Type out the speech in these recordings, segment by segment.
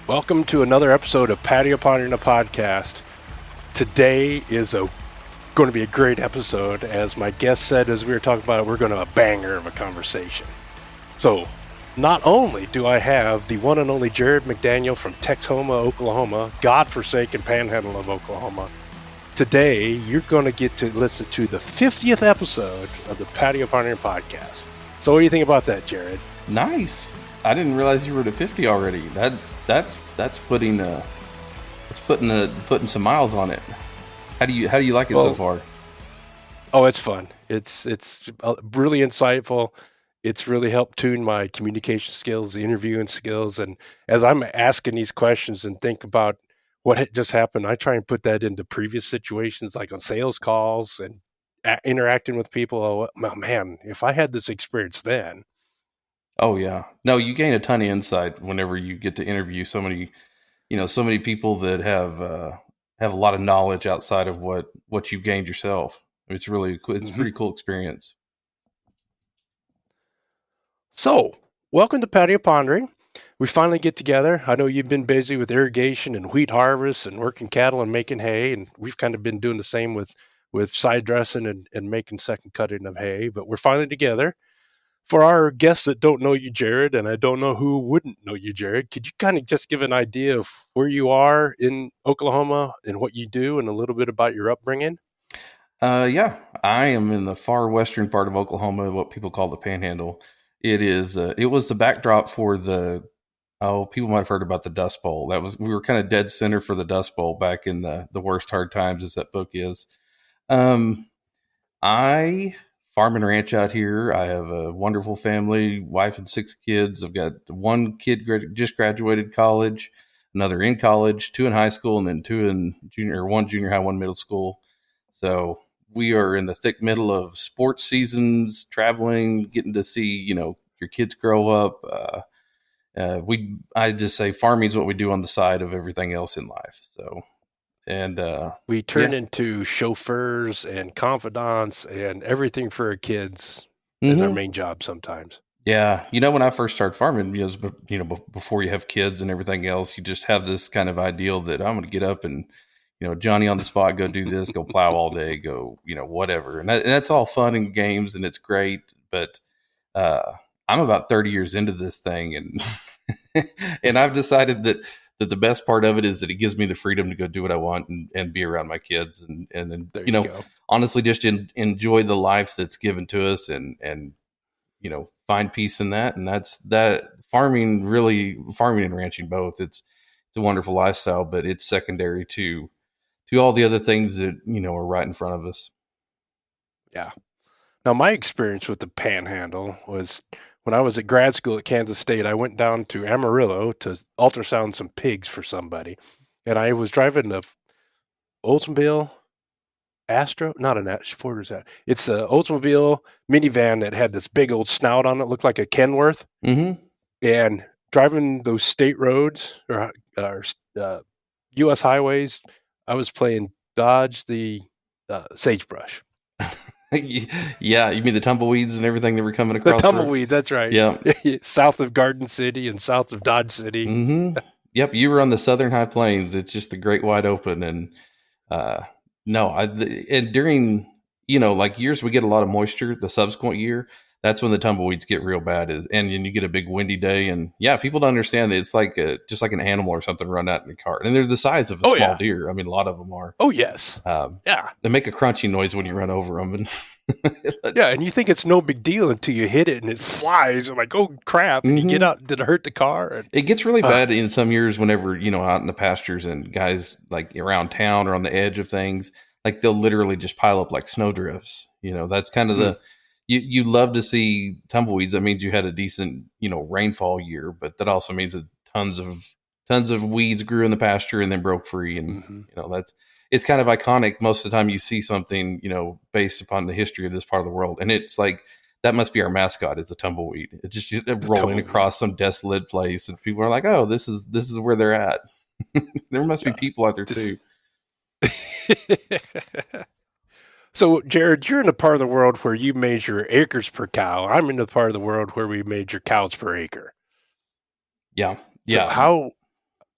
Welcome to another episode of Patio Pondering a Podcast. Today is going to be a great episode. As my guest said as we were talking about it, we're going to have a banger of a conversation. So, not only do I have the one and only Jerod McDaniel from Texhoma, Oklahoma, godforsaken Panhandle of Oklahoma. Today, you're going to get to listen to the 50th episode of the Patio Pondering Podcast. So what do you think about that, Jerod? Nice. I didn't realize you were at 50 already. That's putting some miles on it. How do you like it so far? Oh, it's fun. It's really insightful. It's really helped tune my communication skills, the interviewing skills, and as I'm asking these questions and think about what had just happened, I try and put that into previous situations, like on sales calls and interacting with people. Oh man, if I had this experience then. Oh yeah. No, you gain a ton of insight whenever you get to interview so many people that have a lot of knowledge outside of what you've gained yourself. It's really cool. It's a pretty cool experience. So, welcome to Patio Pondering. We finally get together. I know you've been busy with irrigation and wheat harvest and working cattle and making hay, and we've kind of been doing the same with side dressing and making second cutting of hay, but we're finally together. For our guests that don't know you, Jerod, and I don't know who wouldn't know you, Jerod, could you kind of just give an idea of where you are in Oklahoma and what you do and a little bit about your upbringing? Yeah, I am in the far western part of Oklahoma, what people call the Panhandle. It is. It was the backdrop for people might have heard about the Dust Bowl. We were kind of dead center for the Dust Bowl back in the worst hard times, as that book is. I farm and ranch out here. I have a wonderful family, wife and 6 kids. I've got one kid just graduated college, another in college, 2 in high school, and then 2 in one junior high, 1 middle school. So we are in the thick middle of sports seasons, traveling, getting to see, your kids grow up. I just say farming is what we do on the side of everything else in life. So, and we turn into chauffeurs and confidants and everything for our kids is our main job sometimes. Yeah. When I first started farming, before you have kids and everything else, you just have this kind of ideal that I'm going to get up and, Johnny on the spot, go do this, go plow all day, go, whatever. And that's all fun and games and it's great. But I'm about 30 years into this thing and and I've decided that the best part of it is that it gives me the freedom to go do what I want and be around my kids and honestly just enjoy the life that's given to us and find peace in that. And that's that farming and ranching both. It's a wonderful lifestyle, but it's secondary to all the other things that, are right in front of us. Yeah. Now, my experience with the Panhandle was when I was at grad school at Kansas State. I went down to Amarillo to ultrasound some pigs for somebody. And I was driving the Oldsmobile Astro, not an Astro, Ford is that? It's the Oldsmobile minivan that had this big old snout on it, looked like a Kenworth. Mm-hmm. And driving those state roads or U.S. highways, I was playing Dodge the Sagebrush. Yeah, you mean the tumbleweeds and everything that were coming across? The tumbleweeds, that's right. Yeah. South of Garden City and south of Dodge City. Mm-hmm. Yep, you were on the southern high plains. It's just the great wide open. And and during, like years we get a lot of moisture, the subsequent year, that's when the tumbleweeds get real bad and you get a big windy day. And yeah, people don't understand that it's like just like an animal or something run out in the car. And they're the size of a small deer. I mean, a lot of them are. Oh, yes. They make a crunchy noise when you run over them. And yeah, and you think it's no big deal until you hit it and it flies. You're like, oh, crap. And you get out, did it hurt the car? And, it gets really bad in some years whenever, out in the pastures and guys like around town or on the edge of things, like they'll literally just pile up like snowdrifts. That's kind of you love to see tumbleweeds. That means you had a decent, rainfall year, but that also means that tons of weeds grew in the pasture and then broke free. And, it's kind of iconic. Most of the time you see something, based upon the history of this part of the world. And it's like, that must be our mascot. It's a tumbleweed. It's just rolling across some desolate place. And people are like, oh, this is where they're at. There must be people out there too. So, Jerod, you're in the part of the world where you measure acres per cow. I'm in the part of the world where we measure cows per acre. Yeah. So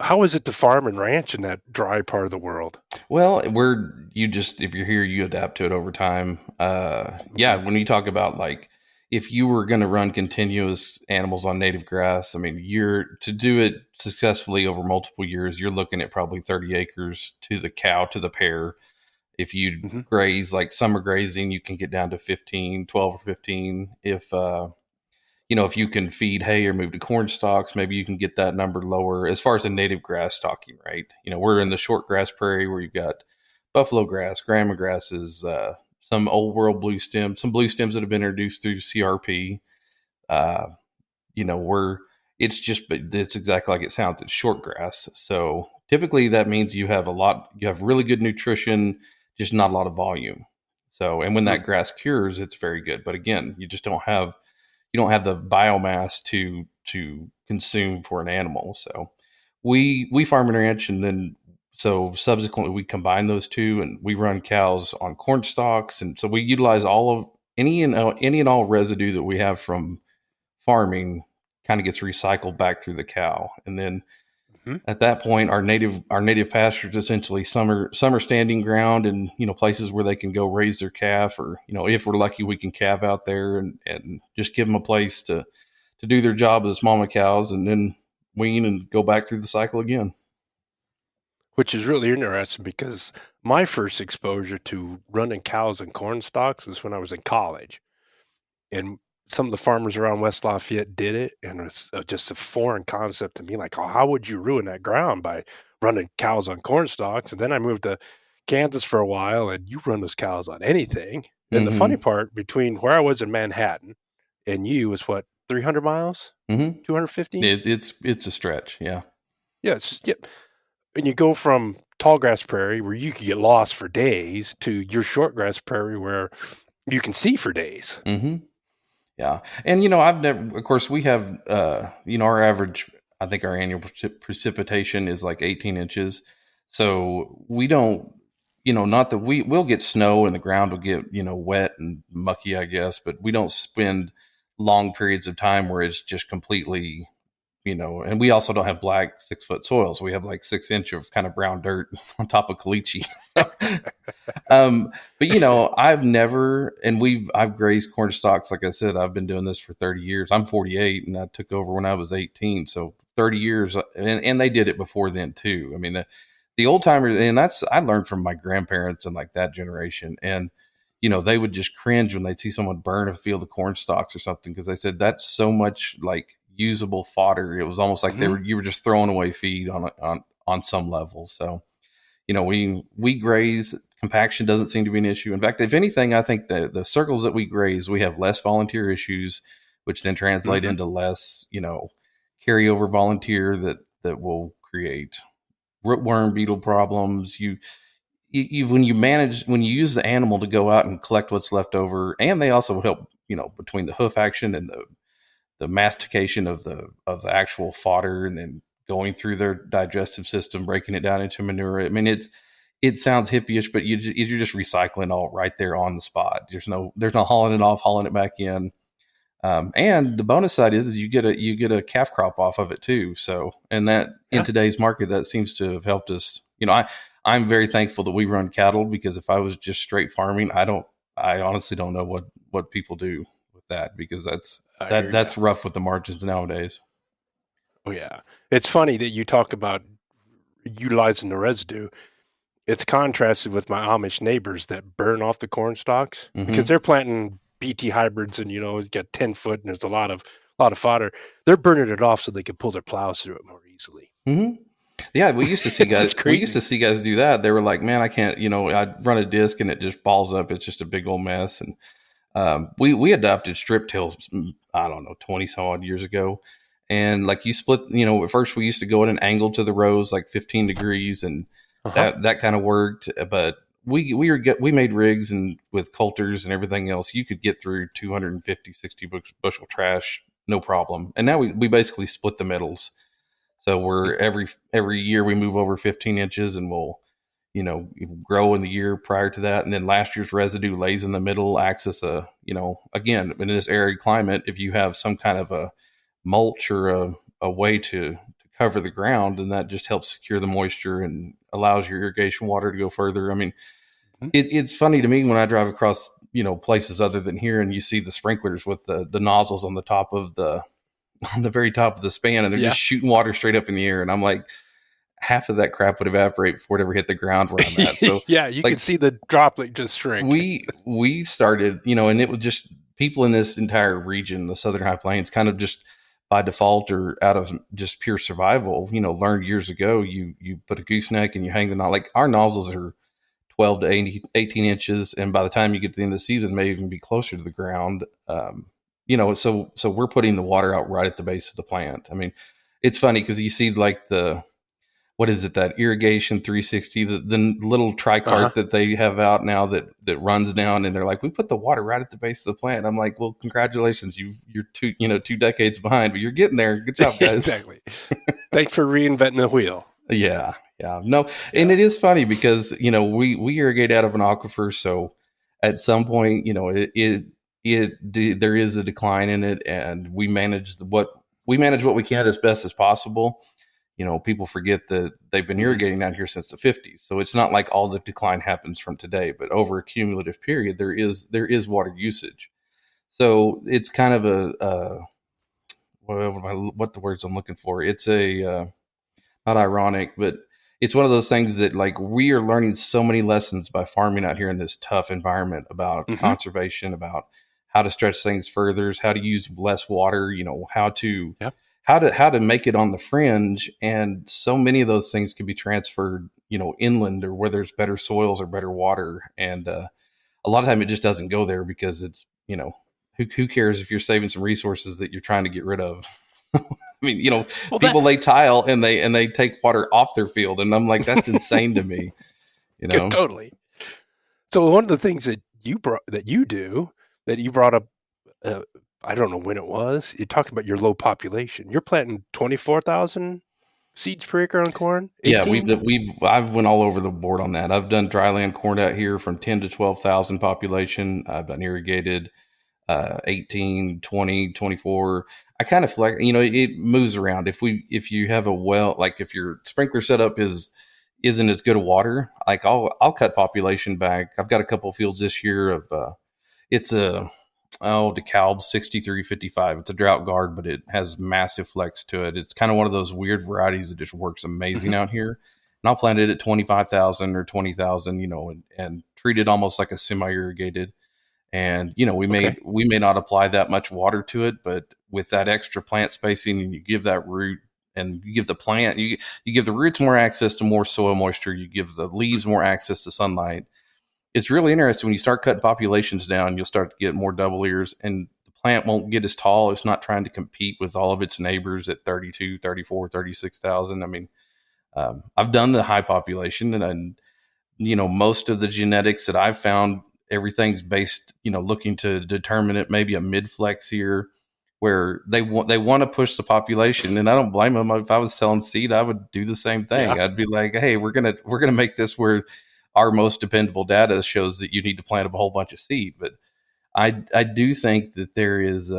How is it to farm and ranch in that dry part of the world? Well, if you're here, you adapt to it over time. Yeah, Okay. when you talk about like if you were going to run continuous animals on native grass, I mean, you're to do it successfully over multiple years, you're looking at probably 30 acres to the cow to the pair. If you Hmm. graze like summer grazing, you can get down to 15, 12 or 15. If you can feed hay or move to corn stalks, maybe you can get that number lower as far as the native grass stalking, right? We're in the short grass prairie where you've got buffalo grass, grandma grasses, some old world blue stems, some blue stems that have been introduced through CRP. Uh, we're it's exactly like it sounds. It's short grass. So typically that means you have really good nutrition, just not a lot of volume. So, and when that Hmm. grass cures, it's very good. But again, you don't have the biomass to consume for an animal. So we farm and ranch, and then so subsequently we combine those two, and we run cows on corn stalks, and so we utilize all of any and all residue that we have from farming kind of gets recycled back through the cow, and then Hmm. at that point our native pasture is essentially summer standing ground, and places where they can go raise their calf, or if we're lucky we can calve out there and just give them a place to do their job as mama cows, and then wean and go back through the cycle again. Which is really interesting because my first exposure to running cows and corn stalks was when I was in college. And some of the farmers around West Lafayette did it, and it's just a foreign concept to me. Like, oh, how would you ruin that ground by running cows on corn stalks? And then I moved to Kansas for a while, and you run those cows on anything. And the funny Mm-hmm. part between where I was in Manhattan and you was what, 300 miles, Mm-hmm. 250? It's a stretch, yeah. Yes, yep. And you go from tall grass prairie where you could get lost for days to your short grass prairie where you can see for days. Mm-hmm. Yeah, and I've never. Of course, we have. Our average. I think our annual precipitation is like 18 inches. So we don't. Not that we'll get snow and the ground will get wet and mucky, I guess, but we don't spend long periods of time where it's just completely. And we also don't have black 6 foot soils. We have like 6 inch of kind of brown dirt on top of caliche. Um, but I've never, and I've grazed corn stalks. Like I said, I've been doing this for 30 years. I'm 48 and I took over when I was 18. So 30 years, and they did it before then too. I mean, the old timers, and I learned from my grandparents and like that generation. And, they would just cringe when they'd see someone burn a field of corn stalks or something. Cause they said that's so much like usable fodder. It was almost like Hmm. you were just throwing away feed on some level. So, we graze. Compaction doesn't seem to be an issue. In fact, if anything, I think the circles that we graze, we have less volunteer issues, which then translate Hmm. into less, carryover volunteer that will create rootworm beetle problems. When you use the animal to go out and collect what's left over, and they also help, between the hoof action and the mastication of the actual fodder, and then going through their digestive system, breaking it down into manure. I mean, it sounds hippie-ish, but you're just recycling all right there on the spot. There's no hauling it off, hauling it back in. And the bonus side is you get a calf crop off of it too. So, and that in Yeah. today's market, that seems to have helped us. I'm very thankful that we run cattle, because if I was just straight farming, I honestly don't know what people do with that, because I hear you. that's rough with the margins nowadays. Oh, yeah. It's funny that you talk about utilizing the residue. It's contrasted with my Amish neighbors that burn off the corn stalks because Hmm. they're planting BT hybrids, and it's got 10 foot and there's a lot of fodder. They're burning it off so they can pull their plows through it more easily. Hmm. Yeah, we used to see It's guys. just We used crazy. to see guys do that. They were like, "Man, I can't." I'd run a disc and it just balls up. It's just a big old mess. And we adopted strip tills. I don't know, 20 some odd years ago. And like you split. At first we used to go at an angle to the rows, like 15 degrees, and Uh-huh. that kind of worked. But we made rigs, and with coulters and everything else, you could get through 250, 60 bushel trash, no problem. And now we basically split the middles. So we're Mhm. every year we move over 15 inches, and we'll grow in the year prior to that, and then last year's residue lays in the middle, acts as again, in this arid climate, if you have some kind of a mulch or a way to cover the ground, and that just helps secure the moisture and allows your irrigation water to go further. I mean, Mhm. it's funny to me when I drive across, places other than here, and you see the sprinklers with the nozzles on the top of the on the very top of the span, and they're Yeah. just shooting water straight up in the air. And I'm like, half of that crap would evaporate before it ever hit the ground where I'm at. So Yeah, you can like see the droplet just shrink. we started, and it was just people in this entire region, the Southern High Plains, kind of just by default or out of just pure survival, learned years ago, you put a gooseneck and you hang the knot. Like our nozzles are 12 to 18 inches. And by the time you get to the end of the season, may even be closer to the ground. So we're putting the water out right at the base of the plant. I mean, it's funny because you see like what is it, that irrigation 360, the little Uh-huh. tricart that they have out now that runs down, and they're like, we put the water right at the base of the plant. I'm like, well, congratulations, you're 2 decades behind, but you're getting there. Good job, guys. Exactly. Thanks for reinventing the wheel. Yeah, no, and Yeah. it is funny because we irrigate out of an aquifer, so at some point, there is a decline in it, and we manage what we can as best as possible. People forget that they've been Mhm. irrigating down here since the 50s. So it's not like all the decline happens from today, but over a cumulative period, there is water usage. So it's kind of what the words I'm looking for. It's not ironic, but it's one of those things that like we are learning so many lessons by farming out here in this tough environment about Mhm. conservation, about how to stretch things further, how to use less water, how to Yeah. how to make it on the fringe. And so many of those things can be transferred, inland or where there's better soils or better water. And a lot of time it just doesn't go there because it's, who cares if you're saving some resources that you're trying to get rid of? I mean, Well, people lay tile and they take water off their field, and I'm like, that's insane to me. totally. So one of the things that you do that you brought up, uh, I don't know when it was. You talked about your low population. You're planting 24,000 seeds per acre on corn. Yeah, 18. I've went all over the board on that. I've done dryland corn out here from 10 to 12,000 population. I've done irrigated 18, 20, 24. I kind of flex, it moves around. If you have a well, like if your sprinkler setup isn't as good a water, like I'll cut population back. I've got a couple of fields this year of it's a DeKalb 6355. It's a drought guard, but it has massive flex to it. It's kind of one of those weird varieties that just works amazing Mhm. out here. And I'll plant it at 25,000 or 20,000, and treat it almost like a semi irrigated. And Okay. we may not apply that much water to it, but with that extra plant spacing, and you give that root and you give the plant, you give the roots more access to more soil moisture, you give the leaves more access to sunlight. It's really interesting when you start cutting populations down, you'll start to get more double ears, and the plant won't get as tall. It's not trying to compete with all of its neighbors at 32, 34, 36,000. I mean, I've done the high population, and most of the genetics that I've found, everything's based, looking to determine it, maybe a mid flex here where they want to push the population. And I don't blame them. If I was selling seed, I would do the same Yeah. thing. I'd be like, hey, we're gonna make this where our most dependable data shows that you need to plant a whole bunch of seed. But I do think that there's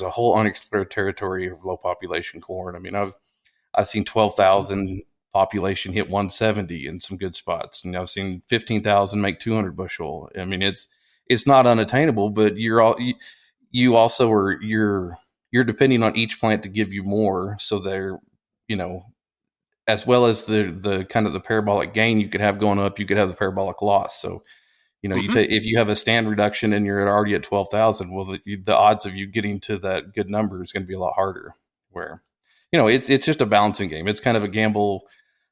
a whole unexplored territory of low population corn. I mean, I've seen 12,000 population hit 170 in some good spots, and I've seen 15,000 make 200 bushel. I mean, it's not unattainable, but you also you're depending on each plant to give you more, so they're, you know as well as the kind of the parabolic gain you could have going up, you could have the parabolic loss. So you Hmm. take, if you have a stand reduction and you're already at 12,000, well, the odds of you getting to that good number is going to be a lot harder. Where it's just a balancing game. It's kind of a gamble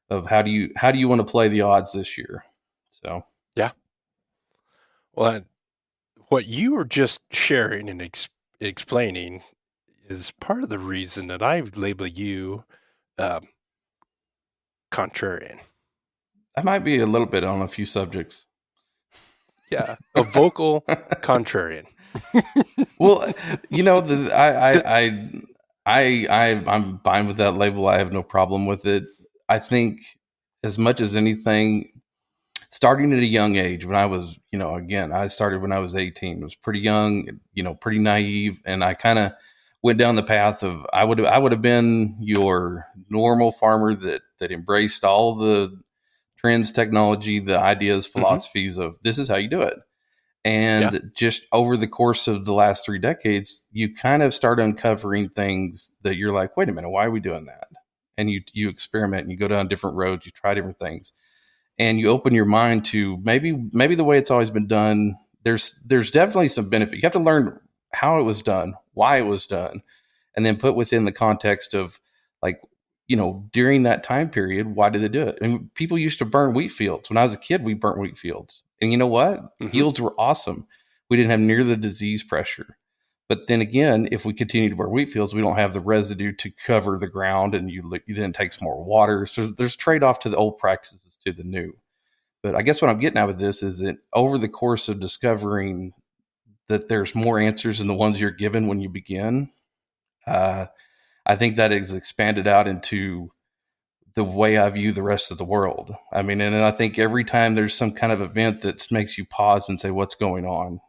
of how do you want to play the odds this year. So Yeah. Well, what you were just sharing and explaining is part of the reason that I label you uh, contrarian. I might be a little bit on a few subjects. Yeah, a vocal contrarian. Well, I'm fine with that label. I have no problem with it. I think as much as anything, starting at a young age, when I was, again, I started when I was 18. I was pretty young, pretty naive, and I kind of went down the path of I would have been your normal farmer that embraced all the trends, technology, the ideas, philosophies of this is how you do it. Yeah. And just over the course of the last 3 decades, you kind of start uncovering things that you're like, wait a minute, why are we doing that? And you experiment and you go down different roads, you try different things, and you open your mind to maybe the way it's always been done. There's definitely some benefit. You have to learn how it was done, why it was done, and then put within the context of like, during that time period, why did they do it? And people used to burn wheat fields. When I was a kid, we burnt wheat fields. And you know what? Yields were awesome. We didn't have near the disease pressure. But then again, if we continue to burn wheat fields, we don't have the residue to cover the ground, and you then takes more water. So there's trade-off to the old practices to the new. But I guess what I'm getting at with this is that over the course of discovering that there's more answers than the ones you're given when you begin, I think that is expanded out into the way I view the rest of the world. I mean, and I think every time there's some kind of event that makes you pause and say, what's going on?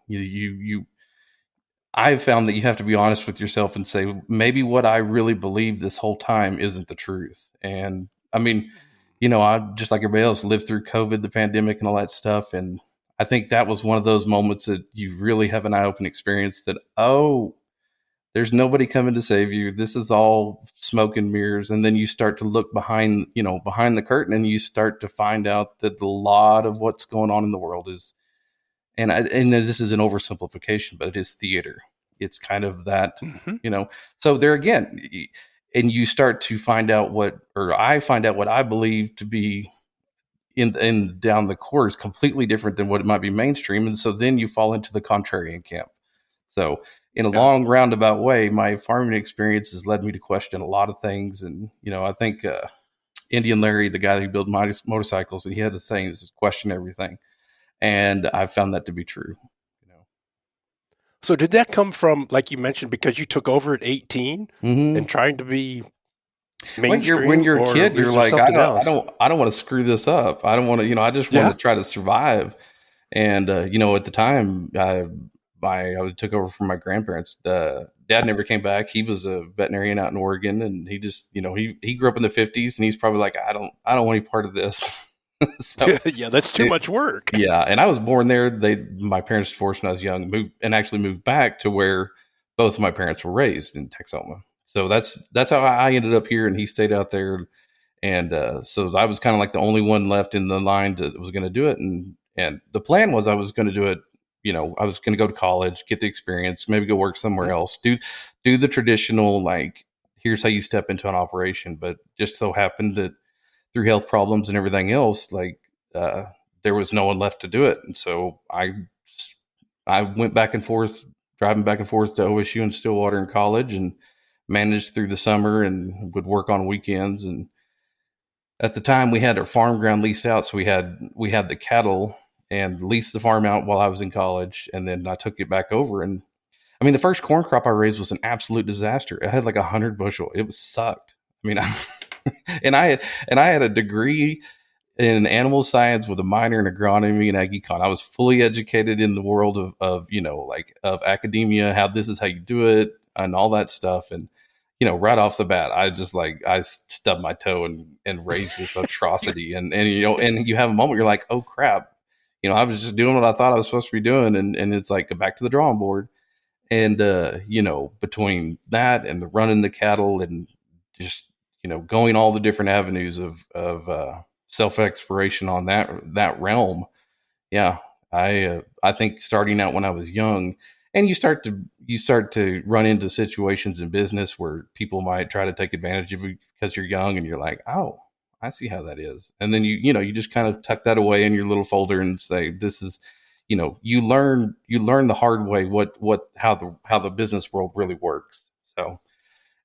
I've found that you have to be honest with yourself and say, maybe what I really believed this whole time isn't the truth. And I mean, I just like everybody else lived through COVID, the pandemic and all that stuff. And I think that was one of those moments that you really have an eye-open experience that, there's nobody coming to save you. This is all smoke and mirrors. And then you start to look behind the curtain, and you start to find out that a lot of what's going on in the world is, and this is an oversimplification, but it is theater. It's kind of that, so there again, and you start to find out I find out what I believe to be in down the core is completely different than what it might be mainstream. And so then you fall into the contrarian camp. So in a long roundabout way, my farming experience has led me to question a lot of things. And, I think Indian Larry, the guy who built motorcycles, and he had a saying, is question everything. And I found that to be true. So did that come from, like you mentioned, because you took over at 18 and trying to be mainstream? When you're a kid, you're like, I don't want to screw this up. I don't want to, I just want to try to survive. And, at the time, I took over from my grandparents. Dad never came back. He was a veterinarian out in Oregon, and he just, he grew up in the 50s, and he's probably like, I don't want any part of this. So, yeah, that's too much work. Yeah, and I was born there. My parents divorced when I was young, moved back to where both of my parents were raised in Texhoma. So that's how I ended up here, and he stayed out there. And so I was kind of like the only one left in the line that was going to do it. And the plan was I was going to do it. I was going to go to college, get the experience, maybe go work somewhere else, do the traditional, like, here's how you step into an operation. But just so happened that through health problems and everything else, like, there was no one left to do it. And so I went back and forth, driving back and forth to OSU and Stillwater in college, and managed through the summer and would work on weekends. And at the time we had our farm ground leased out. So we had the cattle and leased the farm out while I was in college. And then I took it back over. And I mean, the first corn crop I raised was an absolute disaster. It had like 100 bushel. It was sucked. I mean, and I had a degree in animal science with a minor in agronomy and ag econ. I was fully educated in the world of academia, how this is how you do it and all that stuff. And, right off the bat, I stubbed my toe and raised this atrocity. and you have a moment, you're like, oh crap. I was just doing what I thought I was supposed to be doing. And it's like, go back to the drawing board. And, between that and the running the cattle and just, going all the different avenues of self-exploration on that realm. Yeah. I think starting out when I was young, and you start to run into situations in business where people might try to take advantage of you because you're young, and you're like, oh, I see how that is. And then you just kind of tuck that away in your little folder and say, this is, you learn the hard way how the business world really works. So,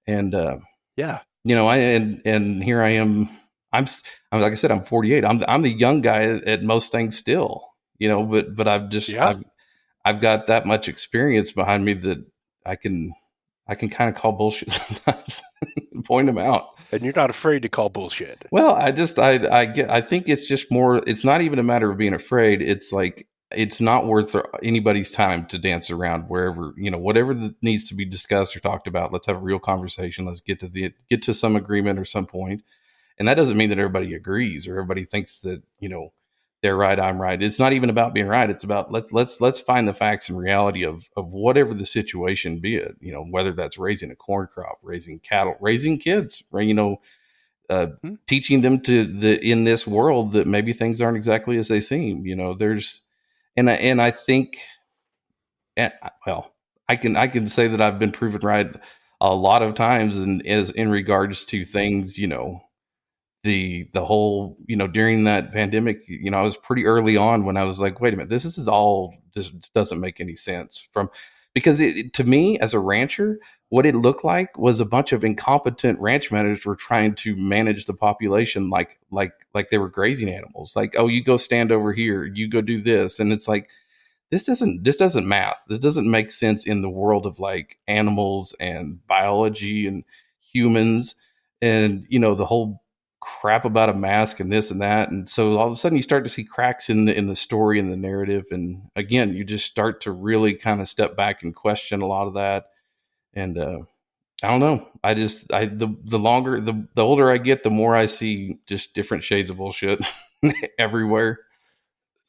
and and here I am. I'm like I said, I'm 48. I'm the young guy at most things still, but I've got that much experience behind me that I can kind of call bullshit sometimes, point them out. And you're not afraid to call bullshit. Well, I think it's just more, it's not even a matter of being afraid. It's like, it's not worth anybody's time to dance around wherever, whatever that needs to be discussed or talked about. Let's have a real conversation. Let's get to some agreement or some point. And that doesn't mean that everybody agrees or everybody thinks that, they're right, I'm right. It's not even about being right. It's about let's find the facts and reality of whatever the situation be it, whether that's raising a corn crop, raising cattle, raising kids, teaching them in this world that maybe things aren't exactly as they seem. There's, and I think, well, I can say that I've been proven right a lot of times, in regards to things, the whole, during that pandemic, I was pretty early on when I was like, wait a minute, this is all just doesn't make any sense because to me as a rancher, what it looked like was a bunch of incompetent ranch managers were trying to manage the population like they were grazing animals. Like, oh, you go stand over here, you go do this. And it's like, this doesn't math. This doesn't make sense in the world of like animals and biology and humans and the whole crap about a mask and this and that. And so all of a sudden you start to see cracks in the story and the narrative. And again, you just start to really kind of step back and question a lot of that. And I don't know. The older I get, the more I see just different shades of bullshit everywhere.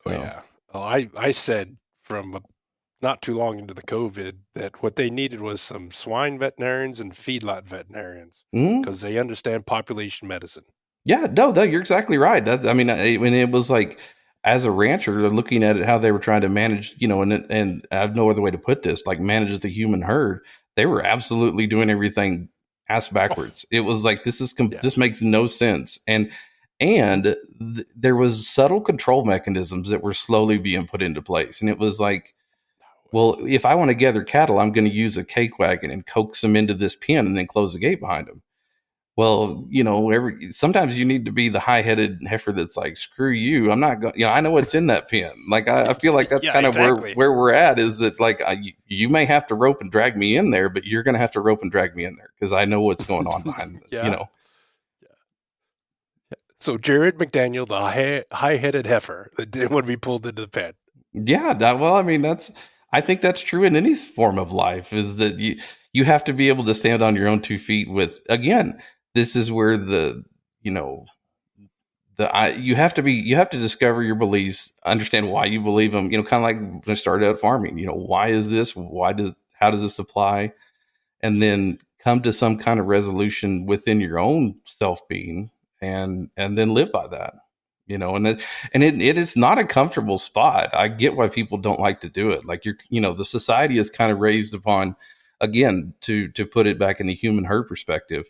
Oh, So. yeah. Well, I said from not too long into the COVID that what they needed was some swine veterinarians and feedlot veterinarians because they understand population medicine. Yeah, no, you're exactly right. When it was like, as a rancher, looking at it, how they were trying to manage, and I have no other way to put this, like manage the human herd. They were absolutely doing everything ass backwards. It was like, this makes no sense. And there was subtle control mechanisms that were slowly being put into place. And it was like, well, if I want to gather cattle, I'm going to use a cake wagon and coax them into this pen and then close the gate behind them. Well, sometimes you need to be the high-headed heifer that's like, screw you. I'm not going, I know what's in that pen. Like, I feel like that's kind of exactly where we're at, is that like, you may have to rope and drag me in there, but you're going to have to rope and drag me in there because I know what's going on behind Yeah. So Jerod McDaniel, the high-headed heifer that didn't want to be pulled into the pen. Yeah. Well, I think that's true in any form of life, is that you have to be able to stand on your own 2 feet with, again, this is where you have to discover your beliefs, understand why you believe them, kind of like when I started out farming, why is this? How does this apply? And then come to some kind of resolution within your own self-being and then live by that, it is not a comfortable spot. I get why people don't like to do it. Like, the society is kind of raised upon, again, to put it back in the human herd perspective,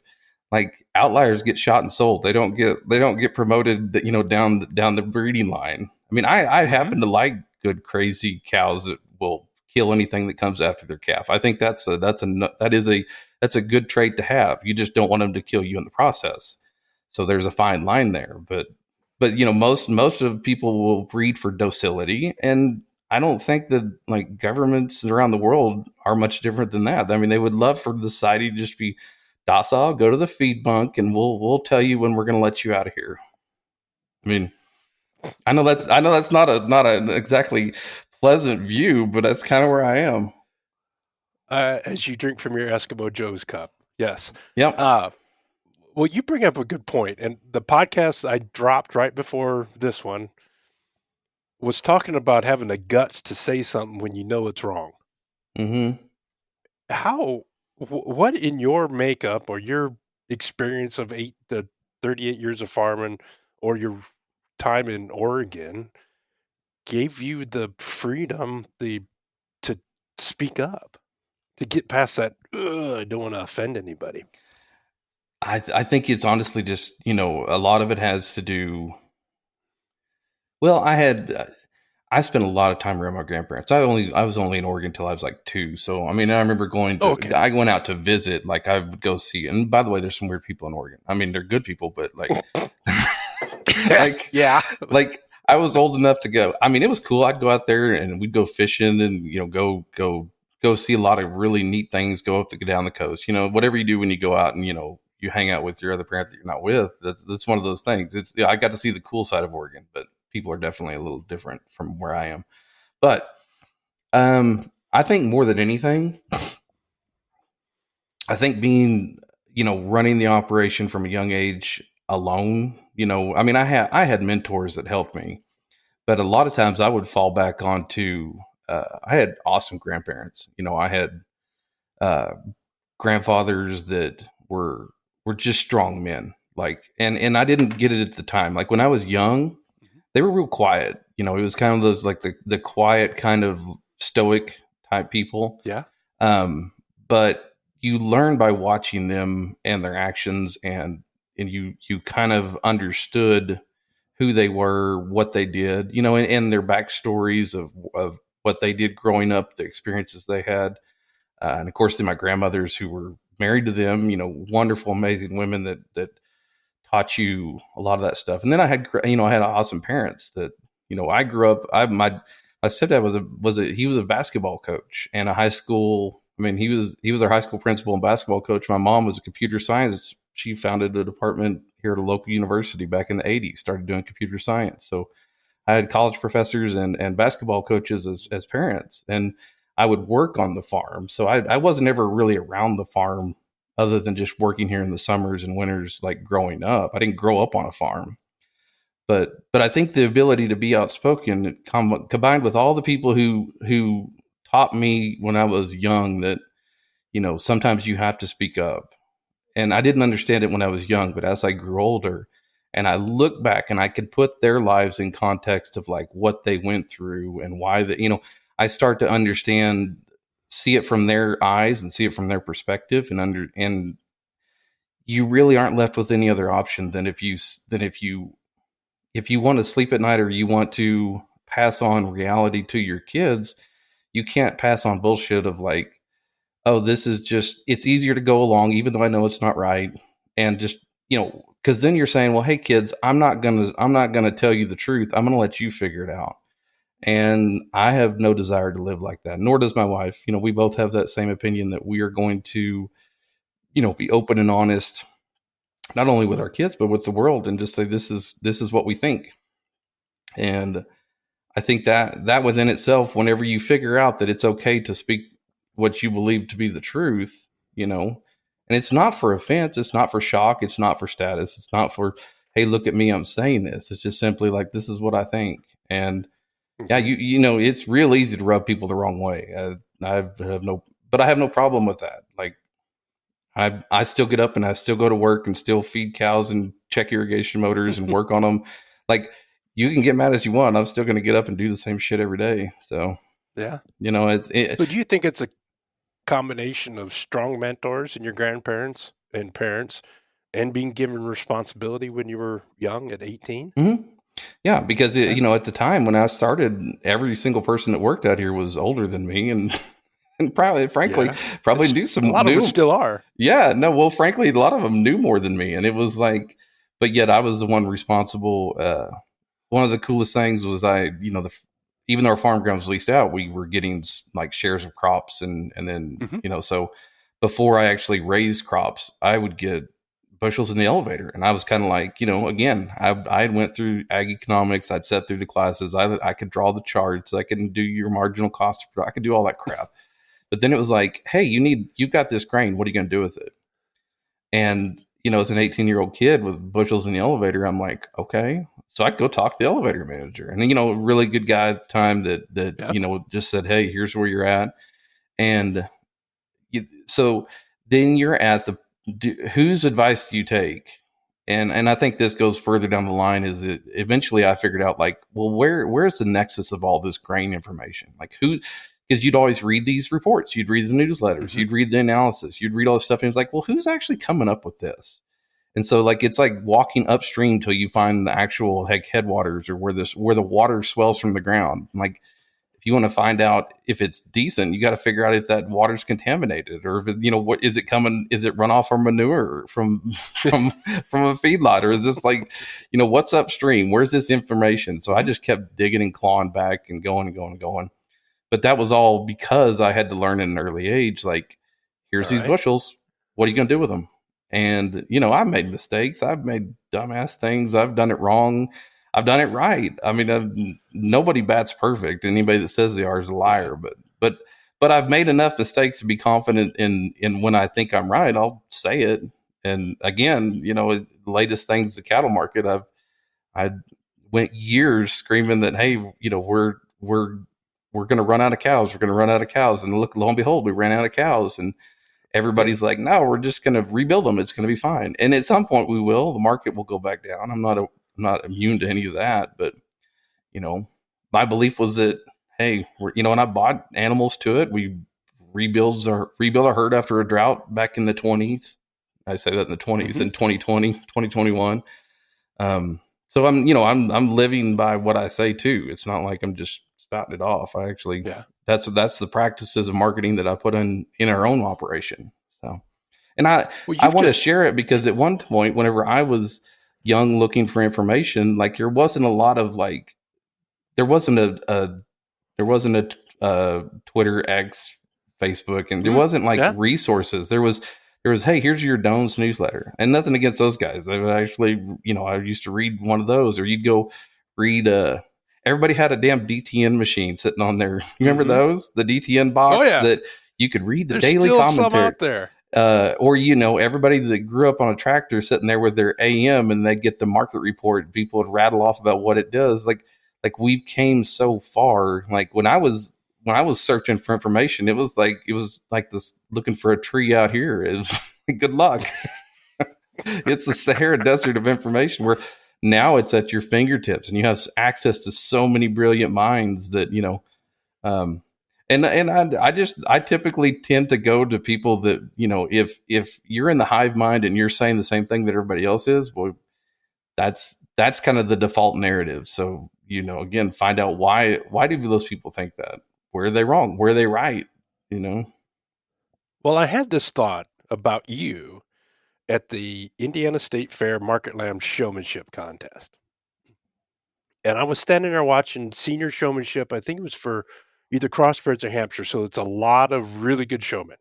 like outliers get shot and sold. They don't get promoted, down the breeding line. I mean, I happen to like good, crazy cows that will kill anything that comes after their calf. I think that's a good trait to have. You just don't want them to kill you in the process. So there's a fine line there, but most of people will breed for docility, and I don't think that like governments around the world are much different than that. I mean, they would love for the society to just be docile, go to the feed bunk, and we'll tell you when we're going to let you out of here. I mean, I know that's not an exactly pleasant view, but that's kind of where I am. As you drink from your Eskimo Joe's cup. Yes. Yep. Well, you bring up a good point. And the podcast I dropped right before this one was talking about having the guts to say something when you know it's wrong. Mm-hmm. What in your makeup or your experience of 8 to 38 years of farming or your time in Oregon gave you the freedom to speak up, to get past that, I don't want to offend anybody? I think it's honestly just, a lot of it has to do. Well, I spent a lot of time around my grandparents. I was only in Oregon until I was like 2. So, I mean, I remember I went out to visit, like I would go see, and by the way, there's some weird people in Oregon. I mean, they're good people, but like, like I was old enough to go. I mean, it was cool. I'd go out there and we'd go fishing and, go see a lot of really neat things, go down the coast, whatever you do when you go out and, you hang out with your other parent that you're not with. That's one of those things. I got to see the cool side of Oregon, but people are definitely a little different from where I am. But I think more than anything, I think being, running the operation from a young age alone, I mean, I had mentors that helped me, but a lot of times I would fall back onto, I had awesome grandparents. I had uh, grandfathers that were just strong men. Like, and I didn't get it at the time. Like when I was young, Mhm. they were real quiet. It was kind of those like the quiet kind of stoic type people. Yeah. Um, but you learn by watching them and their actions, and you kind of understood who they were, what they did, and their backstories of what they did growing up, the experiences they had, and of course, then my grandmothers who were married to them, wonderful, amazing women that taught you a lot of that stuff. And then I had awesome parents that, I grew up. My stepdad he was a basketball coach and a high school. I mean, he was our high school principal and basketball coach. My mom was a computer science. She founded a department here at a local university back in the '80s. Started doing computer science. So I had college professors and basketball coaches as parents, and I would work on the farm. So I wasn't ever really around the farm other than just working here in the summers and winters, like growing up. I didn't grow up on a farm, but I think the ability to be outspoken combined with all the people who taught me when I was young that, sometimes you have to speak up. And I didn't understand it when I was young, but as I grew older and I look back and I could put their lives in context of like what they went through and why I start to understand, see it from their eyes and see it from their perspective, and you really aren't left with any other option than if you want to sleep at night or you want to pass on reality to your kids, you can't pass on bullshit of like, oh, this is just, it's easier to go along, even though I know it's not right. And just, because then you're saying, well, hey kids, I'm not going to tell you the truth. I'm going to let you figure it out. And I have no desire to live like that, nor does my wife. We both have that same opinion that we are going to, be open and honest, not only with our kids, but with the world, and just say, this is what we think. And I think that within itself, whenever you figure out that it's okay to speak what you believe to be the truth, and it's not for offense, it's not for shock, it's not for status, it's not for, hey, look at me, I'm saying this. It's just simply like, this is what I think. And yeah, Mhm. it's real easy to rub people the wrong way. But I have no problem with that. Like, I still get up and I still go to work and still feed cows and check irrigation motors and work on them. Like, you can get mad as you want. I'm still going to get up and do the same shit every day. So, Yeah. it So do you think it's a combination of strong mentors and your grandparents and parents and being given responsibility when you were young at 18? mhm. Yeah, because Yeah. at the time when I started, every single person that worked out here was older than me, and and frankly, Yeah. probably It's knew a some lot of us knew. still are. Yeah, no, well, frankly, a lot of them knew more than me, and it was like, but yet I was the one responsible. One of the coolest things was even though our farm ground was leased out, we were getting like shares of crops, and then Mhm. so before I actually raised crops, I would get bushels in the elevator, and I was kind of like, again, I went through ag economics, I'd sat through the classes, I could draw the charts, I can do your marginal cost, I could do all that crap. But then it was like, hey, you've got this grain, what are you going to do with it? And, as an 18-year-old kid with bushels in the elevator, I'm like, okay. So I'd go talk to the elevator manager. And, a really good guy at the time that Yeah. just said, hey, here's where you're at. And so then you're at whose advice do you take? And I think this goes further down the line is that eventually I figured out like, well, where's the nexus of all this grain information? Like because you'd always read these reports, you'd read the newsletters, Mhm. you'd read the analysis, you'd read all this stuff. And it's like, well, who's actually coming up with this? And so like, it's like walking upstream till you find the actual headwaters or where the water swells from the ground. Like, if you want to find out if it's decent, you got to figure out if that water's contaminated or if what is it coming? Is it runoff or manure from from a feedlot, or is this like, what's upstream? Where's this information? So I Mhm. just kept digging and clawing back and going and going and going. But that was all because I had to learn at an early age. Like, here's All these right. bushels. What are you going to do with them? And I've made mistakes. I've made dumbass things. I've done it wrong. I've done it right. I mean, nobody bats perfect. Anybody that says they are is a liar. But I've made enough mistakes to be confident in when I think I'm right, I'll say it. And again, the latest things, the cattle market, I went years screaming that, hey, we're going to run out of cows. We're going to run out of cows. And look, lo and behold, we ran out of cows. And everybody's like, no, we're just going to rebuild them. It's going to be fine. And at some point we will. The market will go back down. I'm not immune to any of that. But, my belief was that, hey, when I bought animals to it, we rebuild our herd after a drought back in the 20s. I say that in the 20s, in 2020, 2021. So I'm living by what I say too. It's not like I'm just spouting it off. I actually, that's the practices of marketing that I put in our own operation. So, and I want to share it because at one point, whenever I was young looking for information, like there wasn't a lot of there wasn't a Twitter, X, Facebook, and there wasn't resources. There was, hey, here's your Doan's newsletter, and nothing against those guys. I actually, I used to read one of those, or you'd go read. Everybody had a damn DTN machine sitting on there. You remember those? The DTN box that you could read the daily commentary. Some out there. Or everybody that grew up on a tractor sitting there with their AM, and they'd get the market report. People would rattle off about what it does. Like we've came so far. Like when I was searching for information, it was like this looking for a tree out here. It was good luck. It's the Sahara Desert of information where now it's at your fingertips and you have access to so many brilliant minds that, and I typically tend to go to people that, if you're in the hive mind and you're saying the same thing that everybody else is, well, that's kind of the default narrative. So, again, find out why do those people think that? Where are they wrong? Where are they right? Well, I had this thought about you at the Indiana State Fair Market Lamb Showmanship Contest. And I was standing there watching senior showmanship. I think it was for either Crossbreeds or Hampshire. So it's a lot of really good showmen.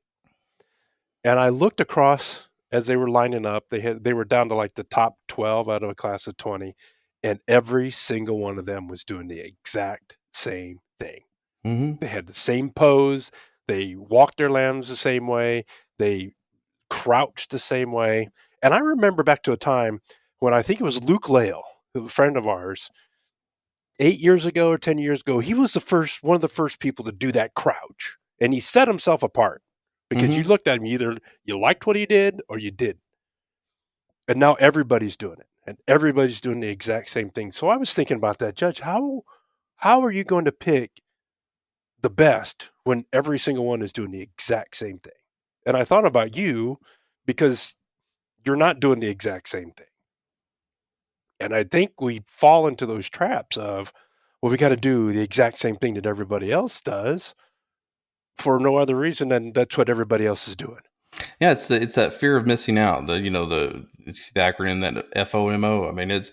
And I looked across as they were lining up. They were down to like the top 12 out of a class of 20. And every single one of them was doing the exact same thing. Mm-hmm. They had the same pose. They walked their lambs the same way. They crouched the same way. And I remember back to a time when I think it was Luke Lale, a friend of ours, 8 years ago or 10 years ago, he was one of the first people to do that crouch. And he set himself apart because you looked at him, either you liked what he did or you didn't. And now everybody's doing it. And everybody's doing the exact same thing. So I was thinking about that, Judge. How are you going to pick the best when every single one is doing the exact same thing? And I thought about you because you're not doing the exact same thing. And I think we fall into those traps of, well, we got to do the exact same thing that everybody else does for no other reason than that's what everybody else is doing. Yeah, it's that fear of missing out. It's the acronym, that FOMO. I mean, it's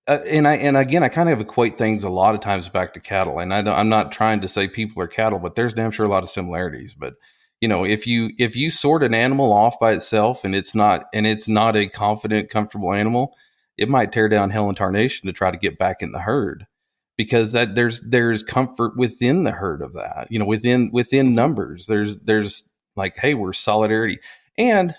and again, I kind of equate things a lot of times back to cattle. And I'm not trying to say people are cattle, but there's damn sure a lot of similarities. But if you sort an animal off by itself and it's not a confident, comfortable animal, it might tear down hell and tarnation to try to get back in the herd, because that there's comfort within the herd of that. Within numbers, there's like, hey, we're solidarity. And